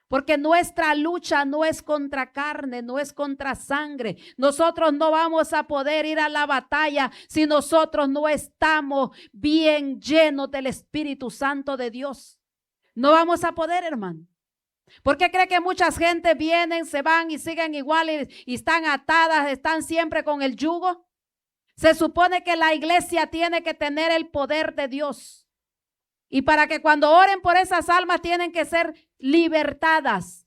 [SPEAKER 2] Porque nuestra lucha no es contra carne, no es contra sangre. Nosotros no vamos a poder ir a la batalla si nosotros no estamos bien llenos del Espíritu Santo de Dios. No vamos a poder, hermano. ¿Por qué cree que muchas gente vienen, se van y siguen igual y están atadas, están siempre con el yugo? Se supone que la iglesia tiene que tener el poder de Dios. Y para que cuando oren por esas almas tienen que ser libertadas.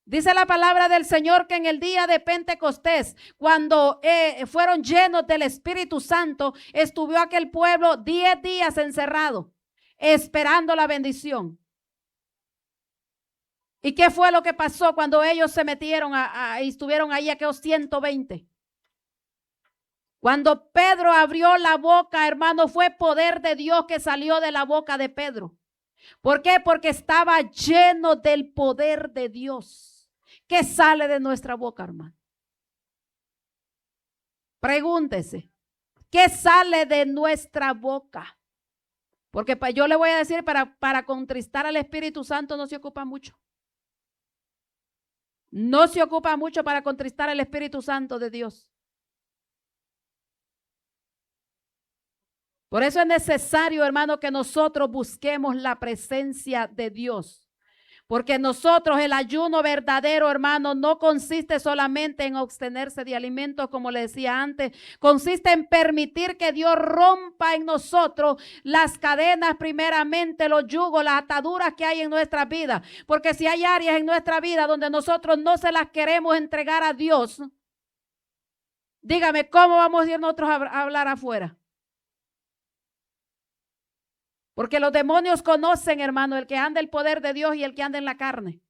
[SPEAKER 2] Dice la palabra del Señor que en el día de Pentecostés, cuando fueron llenos del Espíritu Santo, estuvo aquel pueblo 10 días encerrado, esperando la bendición. ¿Y qué fue lo que pasó cuando ellos se metieron y estuvieron ahí aquellos 120? Cuando Pedro abrió la boca, hermano, fue poder de Dios que salió de la boca de Pedro. ¿Por qué? Porque estaba lleno del poder de Dios. ¿Qué sale de nuestra boca, hermano? Pregúntese, ¿qué sale de nuestra boca? Porque yo le voy a decir, para contristar al Espíritu Santo no se ocupa mucho. No se ocupa mucho para contristar al Espíritu Santo de Dios. Por eso es necesario, hermano, que nosotros busquemos la presencia de Dios. Porque nosotros, el ayuno verdadero, hermano, no consiste solamente en abstenerse de alimentos, como le decía antes. Consiste en permitir que Dios rompa en nosotros las cadenas, primeramente los yugos, las ataduras que hay en nuestra vida. Porque si hay áreas en nuestra vida donde nosotros no se las queremos entregar a Dios, dígame, ¿cómo vamos a ir nosotros a hablar afuera? Porque los demonios conocen, hermano, el que anda el poder de Dios y el que anda en la carne.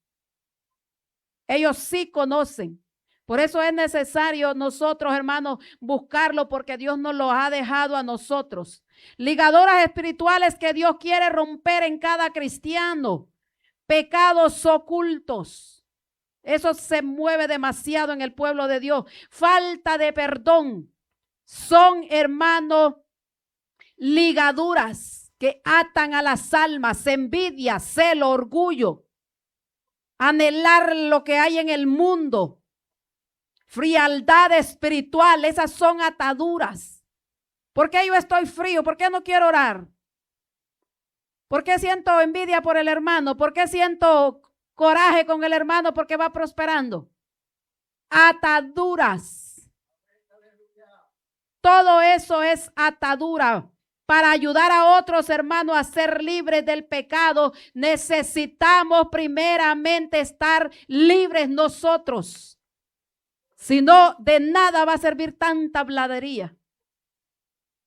[SPEAKER 2] Ellos sí conocen. Por eso es necesario nosotros, hermanos, buscarlo, porque Dios nos lo ha dejado a nosotros. Ligaduras espirituales que Dios quiere romper en cada cristiano. Pecados ocultos. Eso se mueve demasiado en el pueblo de Dios. Falta de perdón. Son, hermanos, ligaduras que atan a las almas, envidia, celo, orgullo, anhelar lo que hay en el mundo, frialdad espiritual. Esas son ataduras. ¿Por qué yo estoy frío? ¿Por qué no quiero orar? ¿Por qué siento envidia por el hermano? ¿Por qué siento coraje con el hermano porque va prosperando? Ataduras. Todo eso es atadura. Para ayudar a otros, hermanos, a ser libres del pecado, necesitamos primeramente estar libres nosotros. Si no, de nada va a servir tanta habladería.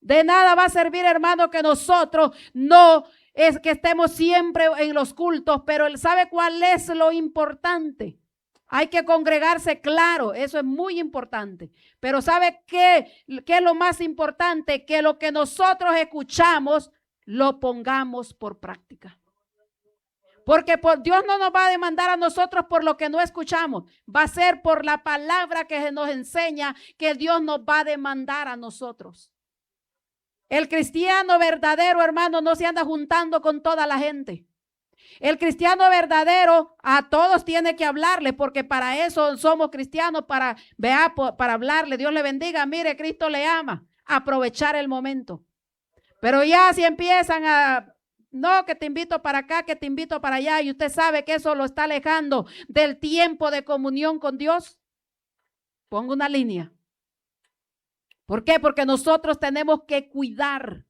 [SPEAKER 2] De nada va a servir, hermano, que nosotros no es que estemos siempre en los cultos, pero él sabe cuál es lo importante. Hay que congregarse, claro, eso es muy importante. Pero ¿sabe qué es lo más importante? Que lo que nosotros escuchamos lo pongamos por práctica. Porque Dios no nos va a demandar a nosotros por lo que no escuchamos. Va a ser por la palabra que nos enseña que Dios nos va a demandar a nosotros. El cristiano verdadero, hermano, no se anda juntando con toda la gente. El cristiano verdadero a todos tiene que hablarle, porque para eso somos cristianos, para hablarle. Dios le bendiga, mire, Cristo le ama. Aprovechar el momento. Pero ya si empiezan a, no, que te invito para acá, que te invito para allá, y usted sabe que eso lo está alejando del tiempo de comunión con Dios, ponga una línea. ¿Por qué? Porque nosotros tenemos que cuidar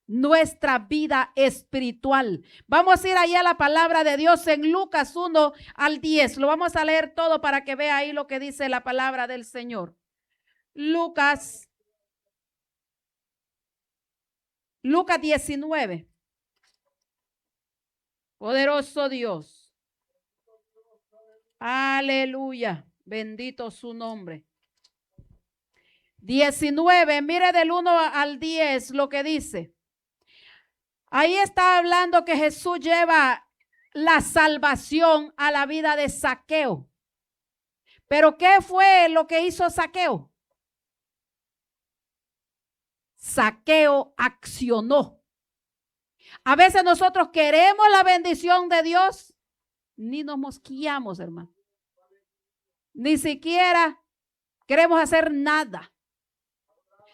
[SPEAKER 2] nuestra vida espiritual. Vamos a ir ahí a la palabra de Dios en Lucas 1 al 10. Lo vamos a leer todo para que vea ahí lo que dice la palabra del Señor. Lucas 19. Poderoso Dios. Aleluya. Bendito su nombre. 19, mire del 1 al 10 lo que dice. Ahí está hablando que Jesús lleva la salvación a la vida de Zaqueo. Pero ¿qué fue lo que hizo Zaqueo? Zaqueo accionó. A veces nosotros queremos la bendición de Dios, ni nos mosqueamos, hermano. Ni siquiera queremos hacer nada.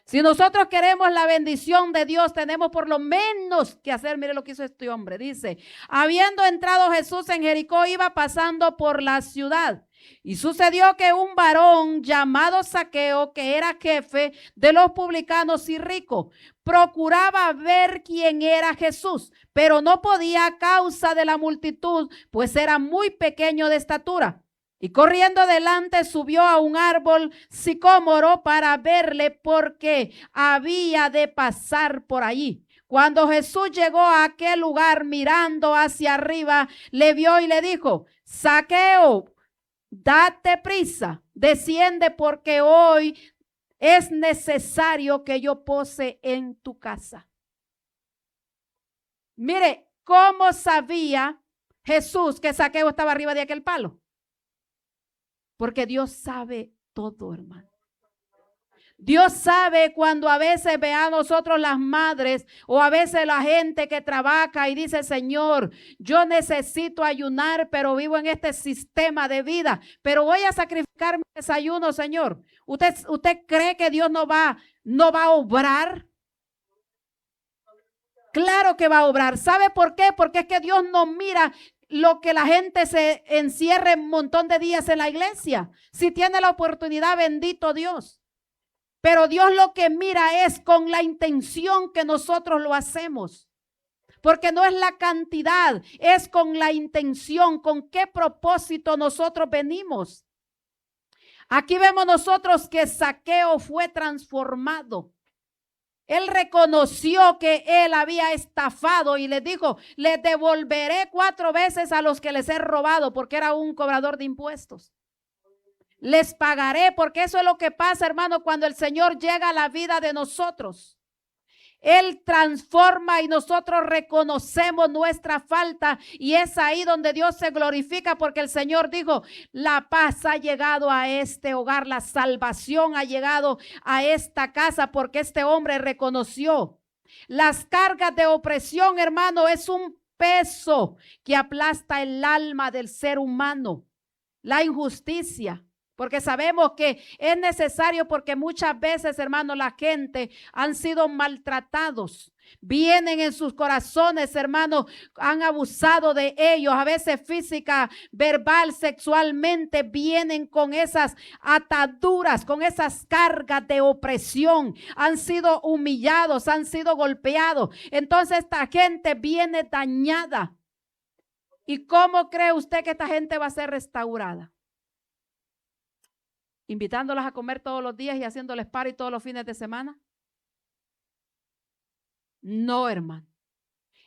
[SPEAKER 2] Si nosotros queremos la bendición de Dios, tenemos por lo menos que hacer. Mire lo que hizo este hombre. Dice, habiendo entrado Jesús en Jericó, iba pasando por la ciudad. Y sucedió que un varón llamado Zaqueo, que era jefe de los publicanos y rico, procuraba ver quién era Jesús, pero no podía a causa de la multitud, pues era muy pequeño de estatura. Y corriendo adelante subió a un árbol sicómoro para verle, porque había de pasar por allí. Cuando Jesús llegó a aquel lugar, mirando hacia arriba, le vio y le dijo, Zaqueo, date prisa, desciende, porque hoy es necesario que yo pose en tu casa. Mire, ¿cómo sabía Jesús que Zaqueo estaba arriba de aquel palo? Porque Dios sabe todo, hermano. Dios sabe cuando a veces ve a nosotros las madres o a veces la gente que trabaja y dice, Señor, yo necesito ayunar, pero vivo en este sistema de vida, pero voy a sacrificar mi desayuno, Señor. ¿Usted cree que Dios no va a obrar? Claro que va a obrar. ¿Sabe por qué? Porque es que Dios no mira lo que la gente se encierre un montón de días en la iglesia. Si tiene la oportunidad, bendito Dios. Pero Dios lo que mira es con la intención que nosotros lo hacemos. Porque no es la cantidad, es con la intención, con qué propósito nosotros venimos. Aquí vemos nosotros que Zaqueo fue transformado. Él reconoció que él había estafado y les dijo, les devolveré 4 veces a los que les he robado, porque era un cobrador de impuestos. Les pagaré, porque eso es lo que pasa, hermano, cuando el Señor llega a la vida de nosotros. Él transforma y nosotros reconocemos nuestra falta, y es ahí donde Dios se glorifica, porque el Señor dijo, la paz ha llegado a este hogar, la salvación ha llegado a esta casa, porque este hombre reconoció. Las cargas de opresión, hermano, es un peso que aplasta el alma del ser humano. La injusticia. Porque sabemos que es necesario, porque muchas veces, hermano, la gente han sido maltratados. Vienen en sus corazones, hermano, han abusado de ellos, a veces física, verbal, sexualmente, vienen con esas ataduras, con esas cargas de opresión. Han sido humillados, han sido golpeados. Entonces esta gente viene dañada. ¿Y cómo cree usted que esta gente va a ser restaurada? ¿Invitándolas a comer todos los días y haciéndoles party todos los fines de semana? No, hermano.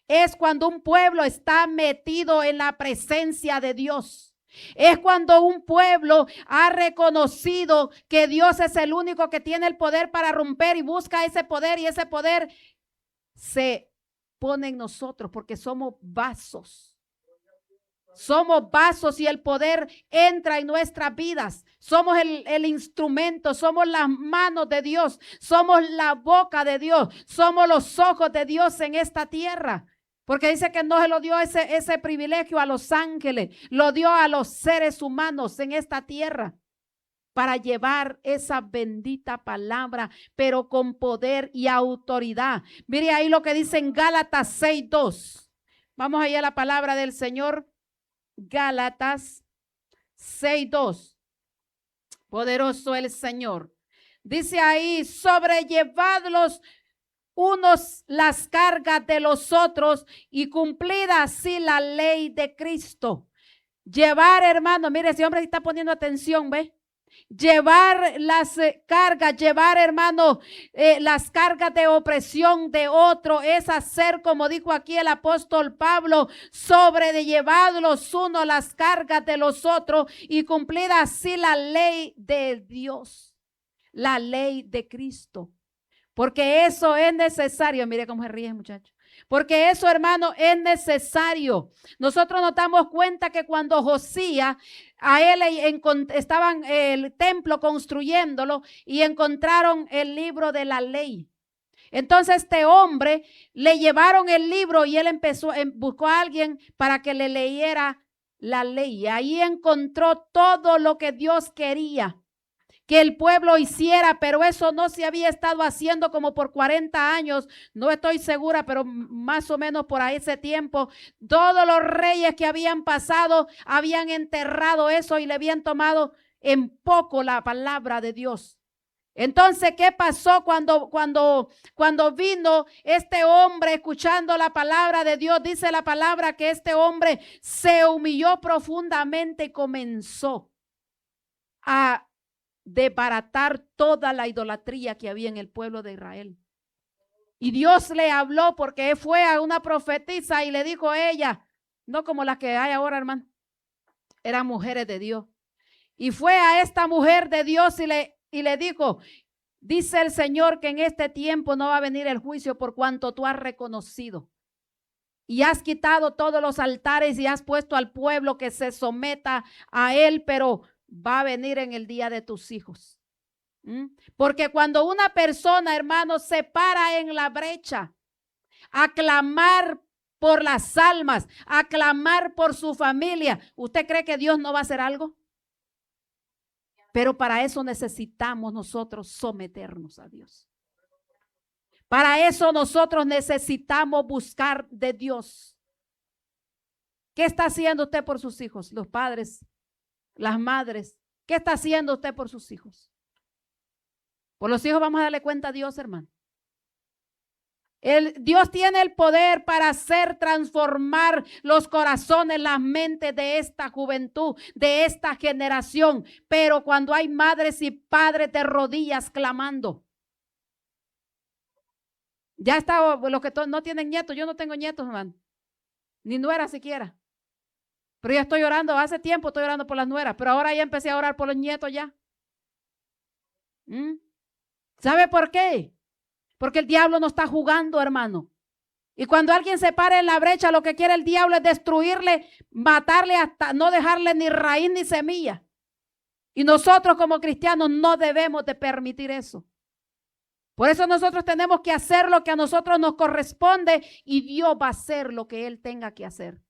[SPEAKER 2] Es cuando un pueblo está metido en la presencia de Dios. Es cuando un pueblo ha reconocido que Dios es el único que tiene el poder para romper y busca ese poder, y ese poder se pone en nosotros porque somos vasos. Somos vasos y el poder entra en nuestras vidas. Somos el instrumento, somos las manos de Dios, somos la boca de Dios, somos los ojos de Dios en esta tierra. Porque dice que no se lo dio ese privilegio a los ángeles, lo dio a los seres humanos en esta tierra para llevar esa bendita palabra, pero con poder y autoridad. Mire ahí lo que dice en Gálatas 6:2. Vamos allá a la palabra del Señor. Gálatas 6:2. Poderoso el Señor. Dice ahí, sobrellevad unos las cargas de los otros y cumplida así la ley de Cristo. Llevar, hermano, mire, ese hombre está poniendo atención, ¿ve? Llevar las cargas, llevar, hermano, las cargas de opresión de otro es hacer, como dijo aquí el apóstol Pablo, sobrellevad los unos las cargas de los otros y cumplida así la ley de Dios, la ley de Cristo. Porque eso es necesario. Mire cómo se ríe, muchacho. Porque eso, hermano, es necesario. Nosotros nos damos cuenta que cuando Josías, a él estaban el templo construyéndolo y encontraron el libro de la ley. Entonces este hombre le llevaron el libro y él buscó a alguien para que le leyera la ley. Y ahí encontró todo lo que Dios quería que el pueblo hiciera, pero eso no se había estado haciendo como por 40 años, no estoy segura, pero más o menos por ese tiempo. Todos los reyes que habían pasado habían enterrado eso y le habían tomado en poco la palabra de Dios. Entonces, ¿qué pasó cuando vino este hombre escuchando la palabra de Dios? Dice la palabra que este hombre se humilló profundamente y comenzó a desbaratar toda la idolatría que había en el pueblo de Israel. Y Dios le habló porque fue a una profetisa y le dijo a ella, no como las que hay ahora, hermano, eran mujeres de Dios. Y fue a esta mujer de Dios y le dijo, dice el Señor que en este tiempo no va a venir el juicio por cuanto tú has reconocido y has quitado todos los altares y has puesto al pueblo que se someta a él, pero va a venir en el día de tus hijos. Porque cuando una persona, hermano, se para en la brecha a clamar por las almas, a clamar por su familia, ¿usted cree que Dios no va a hacer algo? Pero para eso necesitamos nosotros someternos a Dios. Para eso nosotros necesitamos buscar de Dios. ¿Qué está haciendo usted por sus hijos? Los padres, las madres, ¿qué está haciendo usted por sus hijos? Por los hijos vamos a darle cuenta a Dios, hermano. Dios tiene el poder para hacer transformar los corazones, las mentes de esta juventud, de esta generación. Pero cuando hay madres y padres de rodillas clamando. Ya está, los que no tienen nietos, yo no tengo nietos, hermano. Ni nuera siquiera. Pero ya estoy orando, hace tiempo estoy orando por las nueras, pero ahora ya empecé a orar por los nietos ya. ¿Sabe por qué? Porque el diablo no está jugando, hermano. Y cuando alguien se para en la brecha, lo que quiere el diablo es destruirle, matarle hasta no dejarle ni raíz ni semilla. Y nosotros como cristianos no debemos de permitir eso. Por eso nosotros tenemos que hacer lo que a nosotros nos corresponde y Dios va a hacer lo que Él tenga que hacer.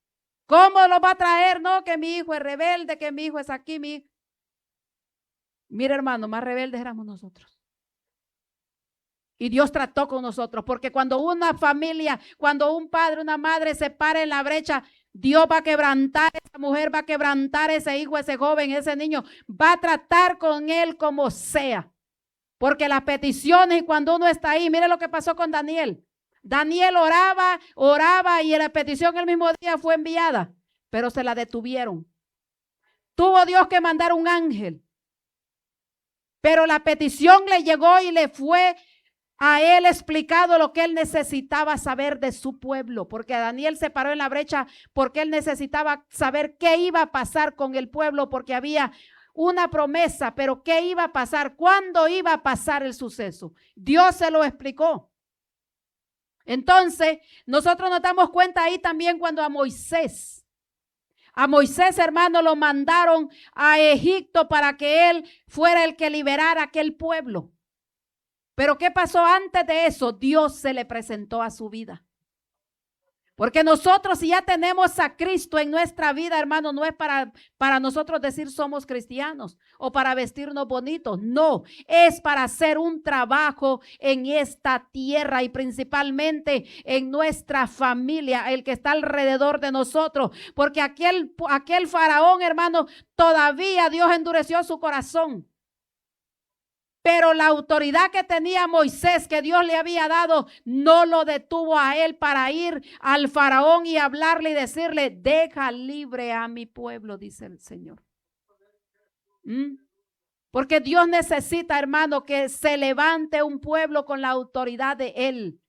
[SPEAKER 2] ¿Cómo lo va a traer? No, que mi hijo es rebelde, que mi hijo es aquí. Mira, hermano, más rebeldes éramos nosotros. Y Dios trató con nosotros, porque cuando una familia, cuando un padre, una madre se para en la brecha, Dios va a quebrantar a esa mujer, va a quebrantar a ese hijo, ese joven, ese niño, va a tratar con él como sea. Porque las peticiones, y cuando uno está ahí, mire lo que pasó con Daniel. Daniel oraba y la petición el mismo día fue enviada, pero se la detuvieron. Tuvo Dios que mandar un ángel, pero la petición le llegó y le fue a él explicado lo que él necesitaba saber de su pueblo, porque Daniel se paró en la brecha porque él necesitaba saber qué iba a pasar con el pueblo, porque había una promesa, pero qué iba a pasar, cuándo iba a pasar el suceso. Dios se lo explicó. Entonces, nosotros nos damos cuenta ahí también cuando a Moisés, hermano, lo mandaron a Egipto para que él fuera el que liberara a aquel pueblo. Pero ¿qué pasó antes de eso? Dios se le presentó a su vida. Porque nosotros, si ya tenemos a Cristo en nuestra vida, hermano, no es para nosotros decir somos cristianos o para vestirnos bonitos. No, es para hacer un trabajo en esta tierra y principalmente en nuestra familia, el que está alrededor de nosotros. Porque aquel faraón, hermano, todavía Dios endureció su corazón. Pero la autoridad que tenía Moisés, que Dios le había dado, no lo detuvo a él para ir al faraón y hablarle y decirle, deja libre a mi pueblo, dice el Señor. Porque Dios necesita, hermano, que se levante un pueblo con la autoridad de él.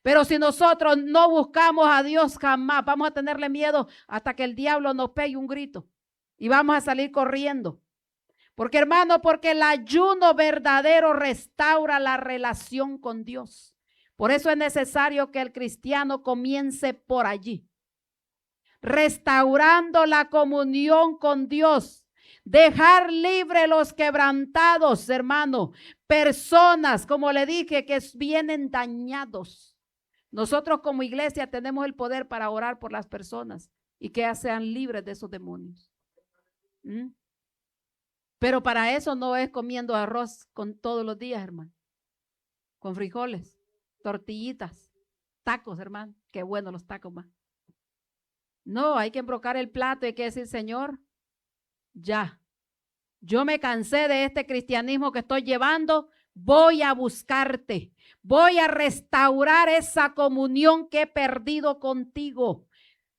[SPEAKER 2] Pero si nosotros no buscamos a Dios jamás, vamos a tenerle miedo hasta que el diablo nos pegue un grito y vamos a salir corriendo. Porque, hermano, porque el ayuno verdadero restaura la relación con Dios. Por eso es necesario que el cristiano comience por allí, restaurando la comunión con Dios. Dejar libre los quebrantados, hermano, personas, como le dije, que vienen dañados. Nosotros como iglesia tenemos el poder para orar por las personas y que sean libres de esos demonios. Pero para eso no es comiendo arroz con todos los días, hermano. Con frijoles, tortillitas, tacos, hermano. Qué bueno los tacos, más. No, hay que embrocar el plato y hay que decir, Señor, ya. Yo me cansé de este cristianismo que estoy llevando. Voy a buscarte. Voy a restaurar esa comunión que he perdido contigo.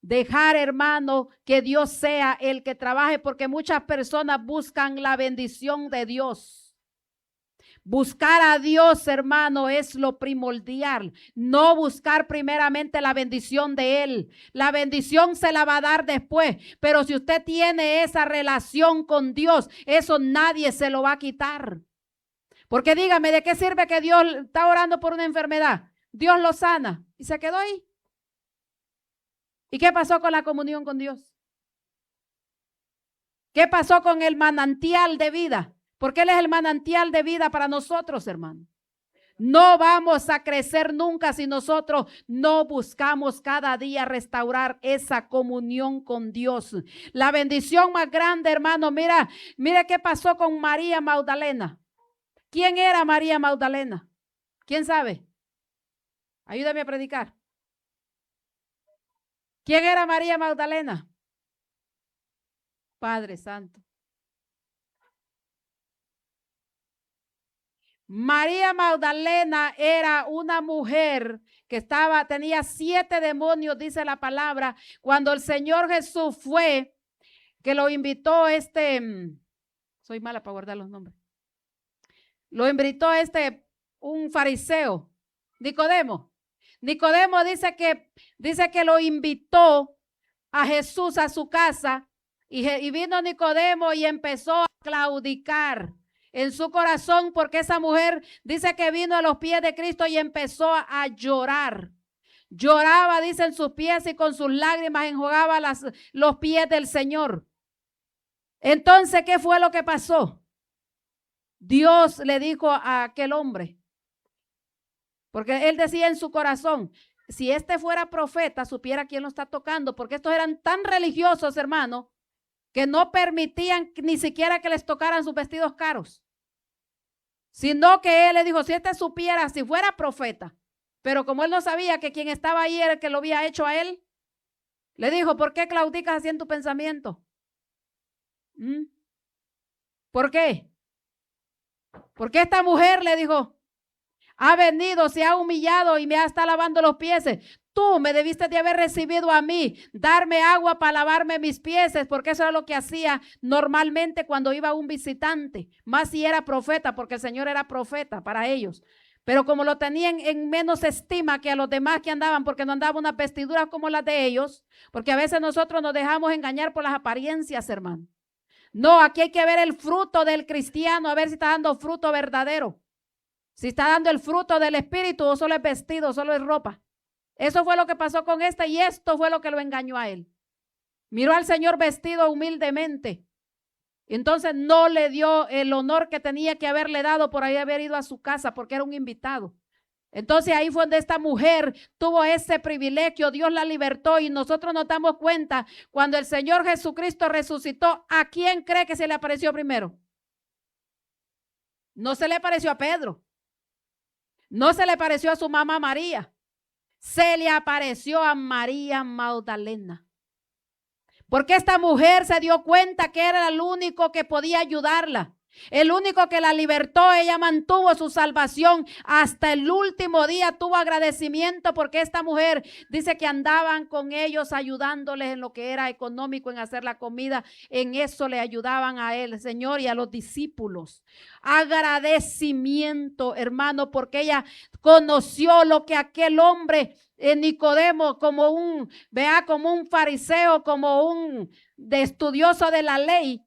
[SPEAKER 2] Dejar, hermano, que Dios sea el que trabaje, porque muchas personas buscan la bendición de Dios. Buscar a Dios, hermano, es lo primordial. No buscar primeramente la bendición de Él. La bendición se la va a dar después. Pero si usted tiene esa relación con Dios, eso nadie se lo va a quitar. Porque dígame, ¿de qué sirve que Dios está orando por una enfermedad? Dios lo sana y se quedó ahí. ¿Y qué pasó con la comunión con Dios? ¿Qué pasó con el manantial de vida? Porque Él es el manantial de vida para nosotros, hermano. No vamos a crecer nunca si nosotros no buscamos cada día restaurar esa comunión con Dios. La bendición más grande, hermano, mira qué pasó con María Magdalena. ¿Quién era María Magdalena? ¿Quién sabe? Ayúdame a predicar. ¿Quién era María Magdalena? Padre Santo. María Magdalena era una mujer que tenía 7 demonios, dice la palabra. Cuando el Señor Jesús fue, que lo invitó soy mala para guardar los nombres. Lo invitó un fariseo, Nicodemo. Nicodemo dice que lo invitó a Jesús a su casa y vino Nicodemo y empezó a claudicar en su corazón porque esa mujer dice que vino a los pies de Cristo y empezó a llorar. Lloraba, dice, en sus pies y con sus lágrimas enjugaba los pies del Señor. Entonces, ¿qué fue lo que pasó? Dios le dijo a aquel hombre, porque él decía en su corazón, si este fuera profeta, supiera quién lo está tocando, porque estos eran tan religiosos, hermano, que no permitían ni siquiera que les tocaran sus vestidos caros, sino que él le dijo, si este supiera, si fuera profeta, pero como él no sabía que quien estaba ahí era el que lo había hecho a él, le dijo, ¿por qué claudicas así en tu pensamiento? ¿Por qué? Porque esta mujer le dijo, ha venido, se ha humillado y me está lavando los pies. Tú me debiste de haber recibido a mí, darme agua para lavarme mis pies, porque eso era lo que hacía normalmente cuando iba un visitante, más si era profeta, porque el Señor era profeta para ellos. Pero como lo tenían en menos estima que a los demás que andaban, porque no andaban unas vestiduras como las de ellos, porque a veces nosotros nos dejamos engañar por las apariencias, hermano. No, aquí hay que ver el fruto del cristiano, a ver si está dando fruto verdadero. Si está dando el fruto del Espíritu o solo es vestido, solo es ropa. Eso fue lo que pasó con y esto fue lo que lo engañó a él. Miró al Señor vestido humildemente. Entonces no le dio el honor que tenía que haberle dado por ahí haber ido a su casa porque era un invitado. Entonces ahí fue donde esta mujer tuvo ese privilegio, Dios la libertó y nosotros nos damos cuenta cuando el Señor Jesucristo resucitó, ¿a quién cree que se le apareció primero? No se le apareció a Pedro, no se le apareció a su mamá María, se le apareció a María Magdalena. Porque esta mujer se dio cuenta que era el único que podía ayudarla. El único que la libertó, ella mantuvo su salvación hasta el último día, tuvo agradecimiento porque esta mujer dice que andaban con ellos ayudándoles en lo que era económico, en hacer la comida, en eso le ayudaban a él, Señor, y a los discípulos. Agradecimiento, hermano, porque ella conoció lo que aquel hombre Nicodemo, como un fariseo, como un estudioso de la ley,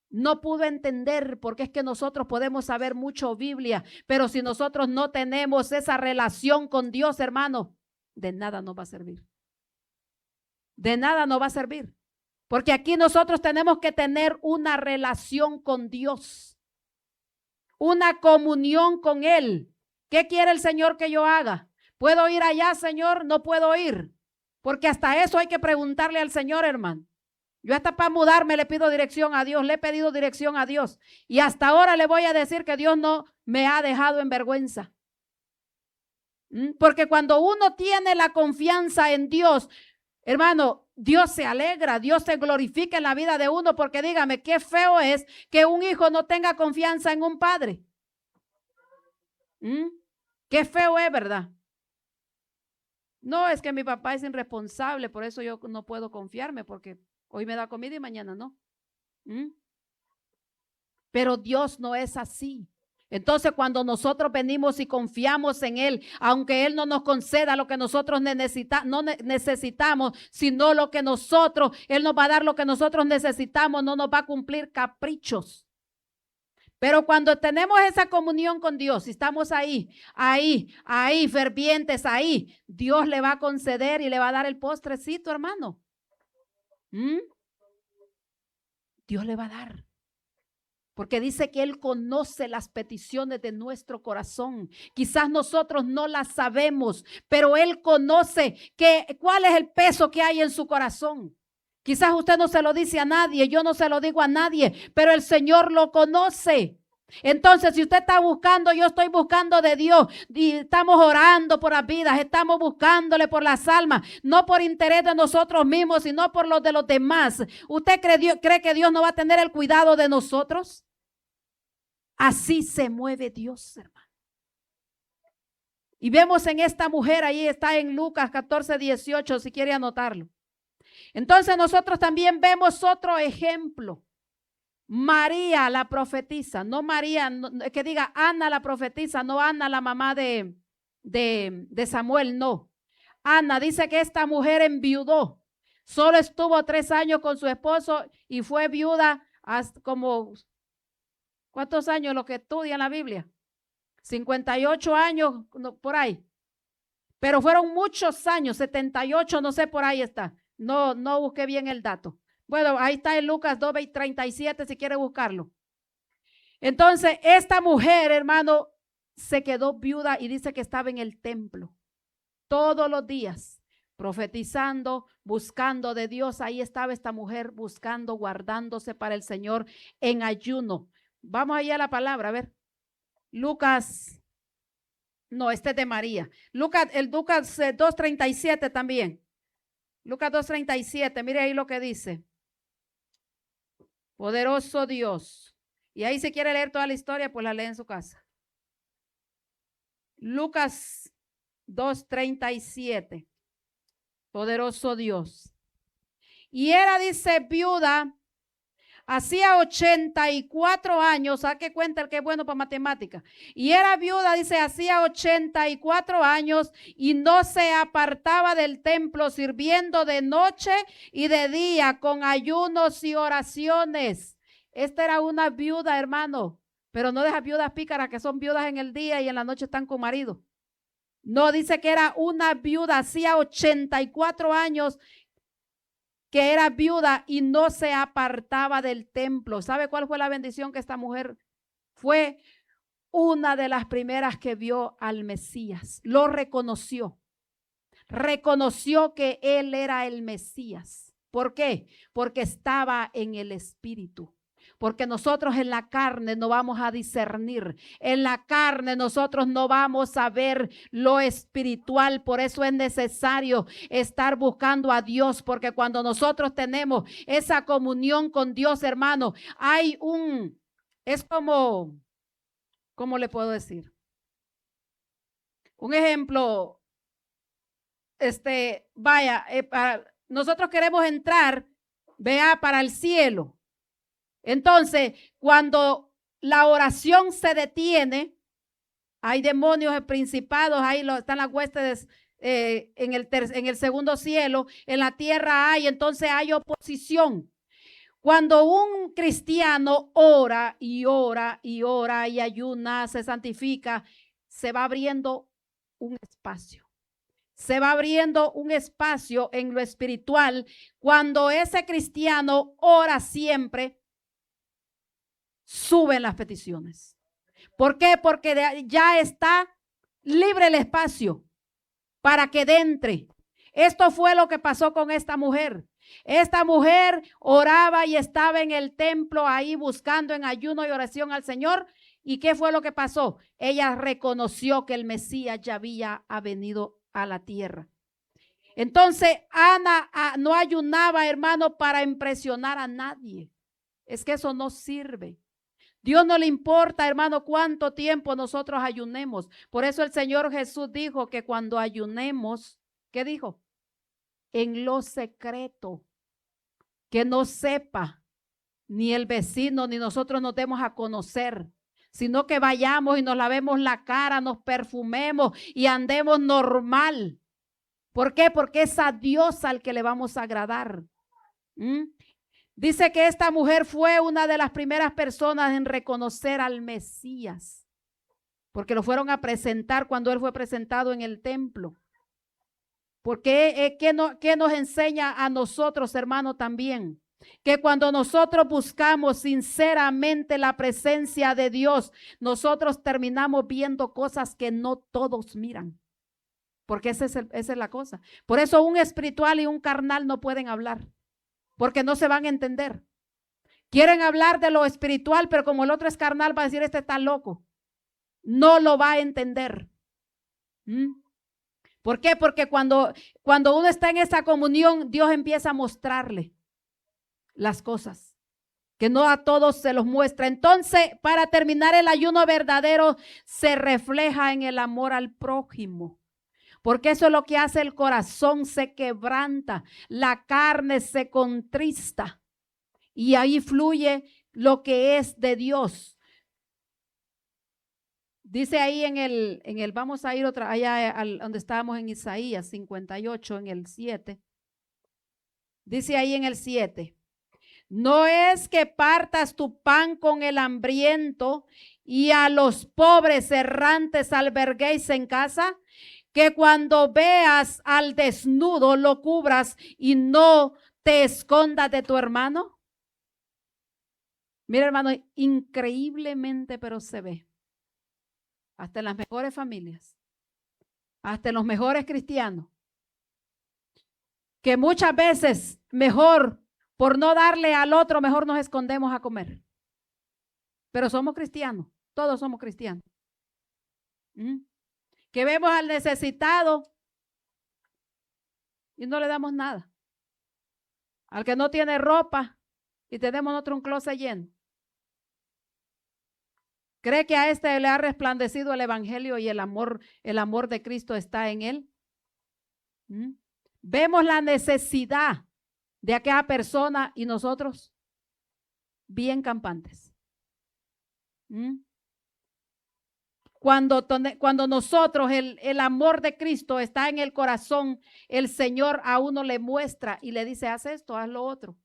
[SPEAKER 2] no pudo entender, porque es que nosotros podemos saber mucho Biblia, pero si nosotros no tenemos esa relación con Dios, hermano, de nada nos va a servir. De nada nos va a servir. Porque aquí nosotros tenemos que tener una relación con Dios, una comunión con Él. ¿Qué quiere el Señor que yo haga? ¿Puedo ir allá, Señor? No puedo ir. Porque hasta eso hay que preguntarle al Señor, hermano. Yo hasta para mudarme le pido dirección a Dios, le he pedido dirección a Dios. Y hasta ahora le voy a decir que Dios no me ha dejado en vergüenza. Porque cuando uno tiene la confianza en Dios, hermano, Dios se alegra, Dios se glorifica en la vida de uno, porque dígame, qué feo es que un hijo no tenga confianza en un padre. Qué feo es, ¿verdad? No, es que mi papá es irresponsable, por eso yo no puedo confiarme, porque hoy me da comida y mañana no. Pero Dios no es así. Entonces cuando nosotros venimos y confiamos en Él, aunque Él no nos conceda lo que nosotros no necesitamos, sino lo que nosotros, Él nos va a dar lo que nosotros necesitamos, no nos va a cumplir caprichos. Pero cuando tenemos esa comunión con Dios, y estamos ahí, fervientes, ahí, Dios le va a conceder y le va a dar el postrecito, hermano. Dios le va a dar. Porque dice que Él conoce las peticiones de nuestro corazón. Quizás nosotros no las sabemos, pero Él conoce cuál es el peso que hay en su corazón. Quizás usted no se lo dice a nadie, yo no se lo digo a nadie, pero el Señor lo conoce. Entonces, si usted está buscando, yo estoy buscando de Dios y estamos orando por las vidas, estamos buscándole por las almas, no por interés de nosotros mismos, sino por los de los demás. ¿Usted cree que Dios no va a tener el cuidado de nosotros? Así se mueve Dios, hermano. Y vemos en esta mujer, ahí está en Lucas 14:18, si quiere anotarlo. Entonces nosotros también vemos otro ejemplo. María la profetisa, no María, que diga Ana la profetisa, no Ana la mamá de Samuel, no. Ana dice que esta mujer enviudó, solo estuvo 3 años con su esposo y fue viuda hasta como, ¿cuántos años lo que estudia la Biblia? 58 años, por ahí. Pero fueron muchos años, 78, no sé, por ahí está. No busqué bien el dato. Bueno, ahí está en Lucas 2:37 si quiere buscarlo. Entonces, esta mujer, hermano, se quedó viuda y dice que estaba en el templo todos los días, profetizando, buscando de Dios. Ahí estaba esta mujer buscando, guardándose para el Señor en ayuno. Vamos allá a la palabra, a ver. Lucas, no, este es de María. Lucas 2:37 también. Lucas 2:37, mire ahí lo que dice. Poderoso Dios. Y ahí si quiere leer toda la historia, pues la lee en su casa. Lucas 2:37. Poderoso Dios. Y era, dice, viuda hacía 84 años, saque cuenta el que es bueno para matemáticas, y era viuda, dice, hacía 84 años y no se apartaba del templo, sirviendo de noche y de día con ayunos y oraciones. Esta era una viuda, hermano, pero no de esas viudas pícaras que son viudas en el día y en la noche están con marido. No, dice que era una viuda, hacía 84 años que era viuda y no se apartaba del templo. ¿Sabe cuál fue la bendición que esta mujer fue? Una de las primeras que vio al Mesías. Lo reconoció. Reconoció que él era el Mesías. ¿Por qué? Porque estaba en el Espíritu. Porque nosotros en la carne no vamos a discernir. En la carne nosotros no vamos a ver lo espiritual. Por eso es necesario estar buscando a Dios. Porque cuando nosotros tenemos esa comunión con Dios, hermano, es como, ¿cómo le puedo decir? Un ejemplo, nosotros queremos entrar, vea, para el cielo. Entonces, cuando la oración se detiene, hay demonios, principados, ahí están las huestes en el segundo cielo, en la tierra entonces hay oposición. Cuando un cristiano ora y ora y ora y ayuna, se santifica, se va abriendo un espacio. Se va abriendo un espacio en lo espiritual. Cuando ese cristiano ora siempre, suben las peticiones. ¿Por qué? Porque ya está libre el espacio para que entre. Esto fue lo que pasó con esta mujer. Esta mujer oraba y estaba en el templo ahí buscando en ayuno y oración al Señor. ¿Y qué fue lo que pasó? Ella reconoció que el Mesías ya había venido a la tierra. Entonces Ana no ayunaba, hermano, para impresionar a nadie. Es que eso no sirve. Dios no le importa, hermano, cuánto tiempo nosotros ayunemos. Por eso el Señor Jesús dijo que cuando ayunemos, ¿qué dijo? En lo secreto, que no sepa ni el vecino ni nosotros nos demos a conocer, sino que vayamos y nos lavemos la cara, nos perfumemos y andemos normal. ¿Por qué? Porque es a Dios al que le vamos a agradar. Dice que esta mujer fue una de las primeras personas en reconocer al Mesías, porque lo fueron a presentar cuando él fue presentado en el templo. Porque ¿qué nos enseña a nosotros, hermano, también? Que cuando nosotros buscamos sinceramente la presencia de Dios, nosotros terminamos viendo cosas que no todos miran. Porque esa es la cosa. Por eso un espiritual y un carnal no pueden hablar. Porque no se van a entender. Quieren hablar de lo espiritual, pero como el otro es carnal, va a decir, este está loco. No lo va a entender. ¿Por qué? Porque cuando uno está en esa comunión, Dios empieza a mostrarle las cosas, que no a todos se los muestra. Entonces, para terminar, el ayuno verdadero se refleja en el amor al prójimo. Porque eso es lo que hace el corazón, se quebranta, la carne se contrista y ahí fluye lo que es de Dios. Dice ahí vamos a ir allá donde estábamos en Isaías 58, en el 7. Dice ahí en el 7, no es que partas tu pan con el hambriento y a los pobres errantes alberguéis en casa, que cuando veas al desnudo lo cubras y no te escondas de tu hermano. Mira, hermano, increíblemente, pero se ve. Hasta en las mejores familias, hasta en los mejores cristianos, que muchas veces mejor, por no darle al otro, mejor nos escondemos a comer. Pero somos cristianos, todos somos cristianos. Que vemos al necesitado y no le damos nada. Al que no tiene ropa y tenemos nosotros un closet lleno. ¿Cree que a este le ha resplandecido el evangelio y el amor de Cristo está en él? Vemos la necesidad de aquella persona y nosotros bien campantes. Cuando nosotros, el amor de Cristo está en el corazón, el Señor a uno le muestra y le dice, haz esto, haz lo otro.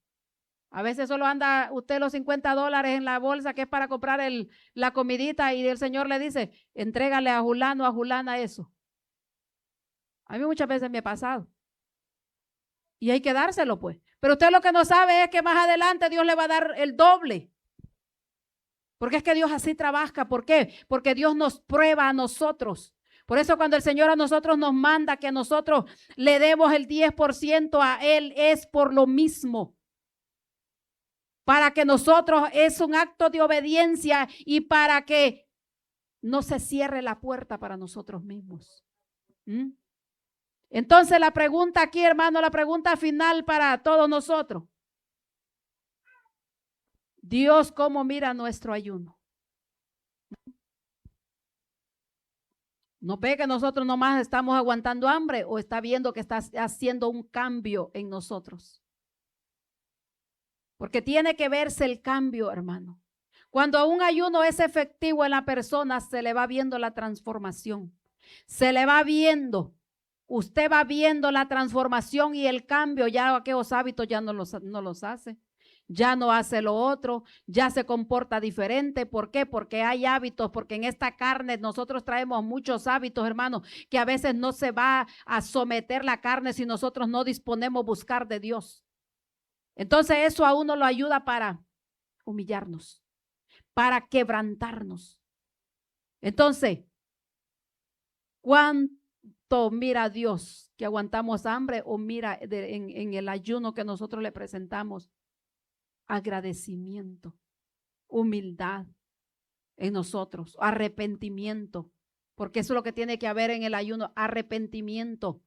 [SPEAKER 2] A veces solo anda usted los $50 en la bolsa que es para comprar la comidita y el Señor le dice, entrégale a Julano, a Julana eso. A mí muchas veces me ha pasado. Y hay que dárselo pues. Pero usted lo que no sabe es que más adelante Dios le va a dar el doble. Porque es que Dios así trabaja. ¿Por qué? Porque Dios nos prueba a nosotros. Por eso cuando el Señor a nosotros nos manda que a nosotros le demos el 10% a Él, es por lo mismo. Para que nosotros es un acto de obediencia y para que no se cierre la puerta para nosotros mismos. Entonces la pregunta aquí, hermano, la pregunta final para todos nosotros. Dios, ¿cómo mira nuestro ayuno? ¿No ve que nosotros nomás estamos aguantando hambre o está viendo que está haciendo un cambio en nosotros? Porque tiene que verse el cambio, hermano. Cuando un ayuno es efectivo en la persona, se le va viendo la transformación. Se le va viendo. Usted va viendo la transformación y el cambio. Ya aquellos hábitos ya no los hace. Ya no hace lo otro, ya se comporta diferente. ¿Por qué? Porque hay hábitos, porque en esta carne nosotros traemos muchos hábitos, hermanos, que a veces no se va a someter la carne si nosotros no disponemos a buscar de Dios. Entonces eso a uno lo ayuda para humillarnos, para quebrantarnos. Entonces, ¿cuánto mira Dios que aguantamos hambre o mira en el ayuno que nosotros le presentamos? Agradecimiento, humildad en nosotros, arrepentimiento, porque eso es lo que tiene que haber en el ayuno, arrepentimiento.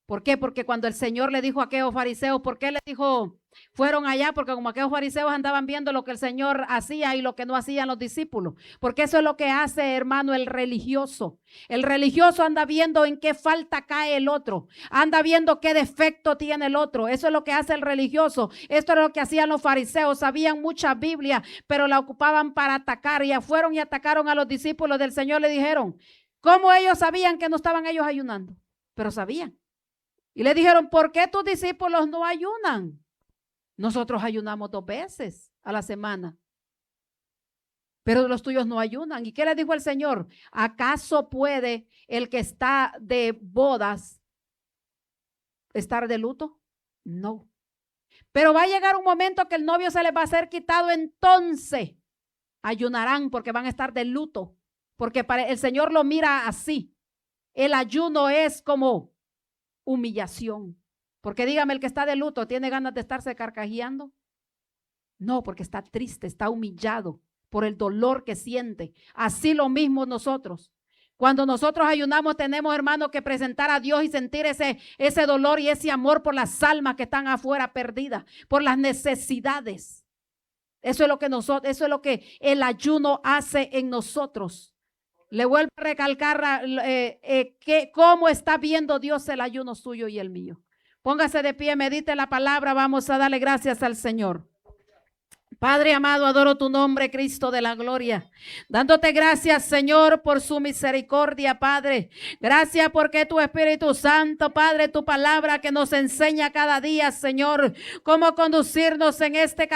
[SPEAKER 2] ¿Por qué? Porque cuando el Señor le dijo a aquellos fariseos, ¿por qué le dijo? Fueron allá porque como aquellos fariseos andaban viendo lo que el Señor hacía y lo que no hacían los discípulos. Porque eso es lo que hace, hermano, el religioso. El religioso anda viendo en qué falta cae el otro. Anda viendo qué defecto tiene el otro. Eso es lo que hace el religioso. Esto es lo que hacían los fariseos. Sabían mucha Biblia, pero la ocupaban para atacar. Y ya fueron y atacaron a los discípulos del Señor. Le dijeron, ¿cómo ellos sabían que no estaban ellos ayunando? Pero sabían. Y le dijeron, ¿por qué tus discípulos no ayunan? Nosotros ayunamos 2 veces a la semana, pero los tuyos no ayunan. ¿Y qué le dijo el Señor? ¿Acaso puede el que está de bodas estar de luto? No. Pero va a llegar un momento que el novio se les va a ser quitado, entonces ayunarán porque van a estar de luto, porque el Señor lo mira así. El ayuno es como humillación. Porque dígame, el que está de luto, ¿tiene ganas de estarse carcajeando? No, porque está triste, está humillado por el dolor que siente. Así lo mismo nosotros. Cuando nosotros ayunamos tenemos, hermano, que presentar a Dios y sentir ese dolor y ese amor por las almas que están afuera perdidas, por las necesidades. Eso es lo que el ayuno hace en nosotros. Le vuelvo a recalcar cómo está viendo Dios el ayuno suyo y el mío. Póngase de pie, medite la palabra, vamos a darle gracias al Señor. Padre amado, adoro tu nombre, Cristo de la gloria. Dándote gracias, Señor, por su misericordia, Padre. Gracias porque tu Espíritu Santo, Padre, tu palabra que nos enseña cada día, Señor, cómo conducirnos en este camino.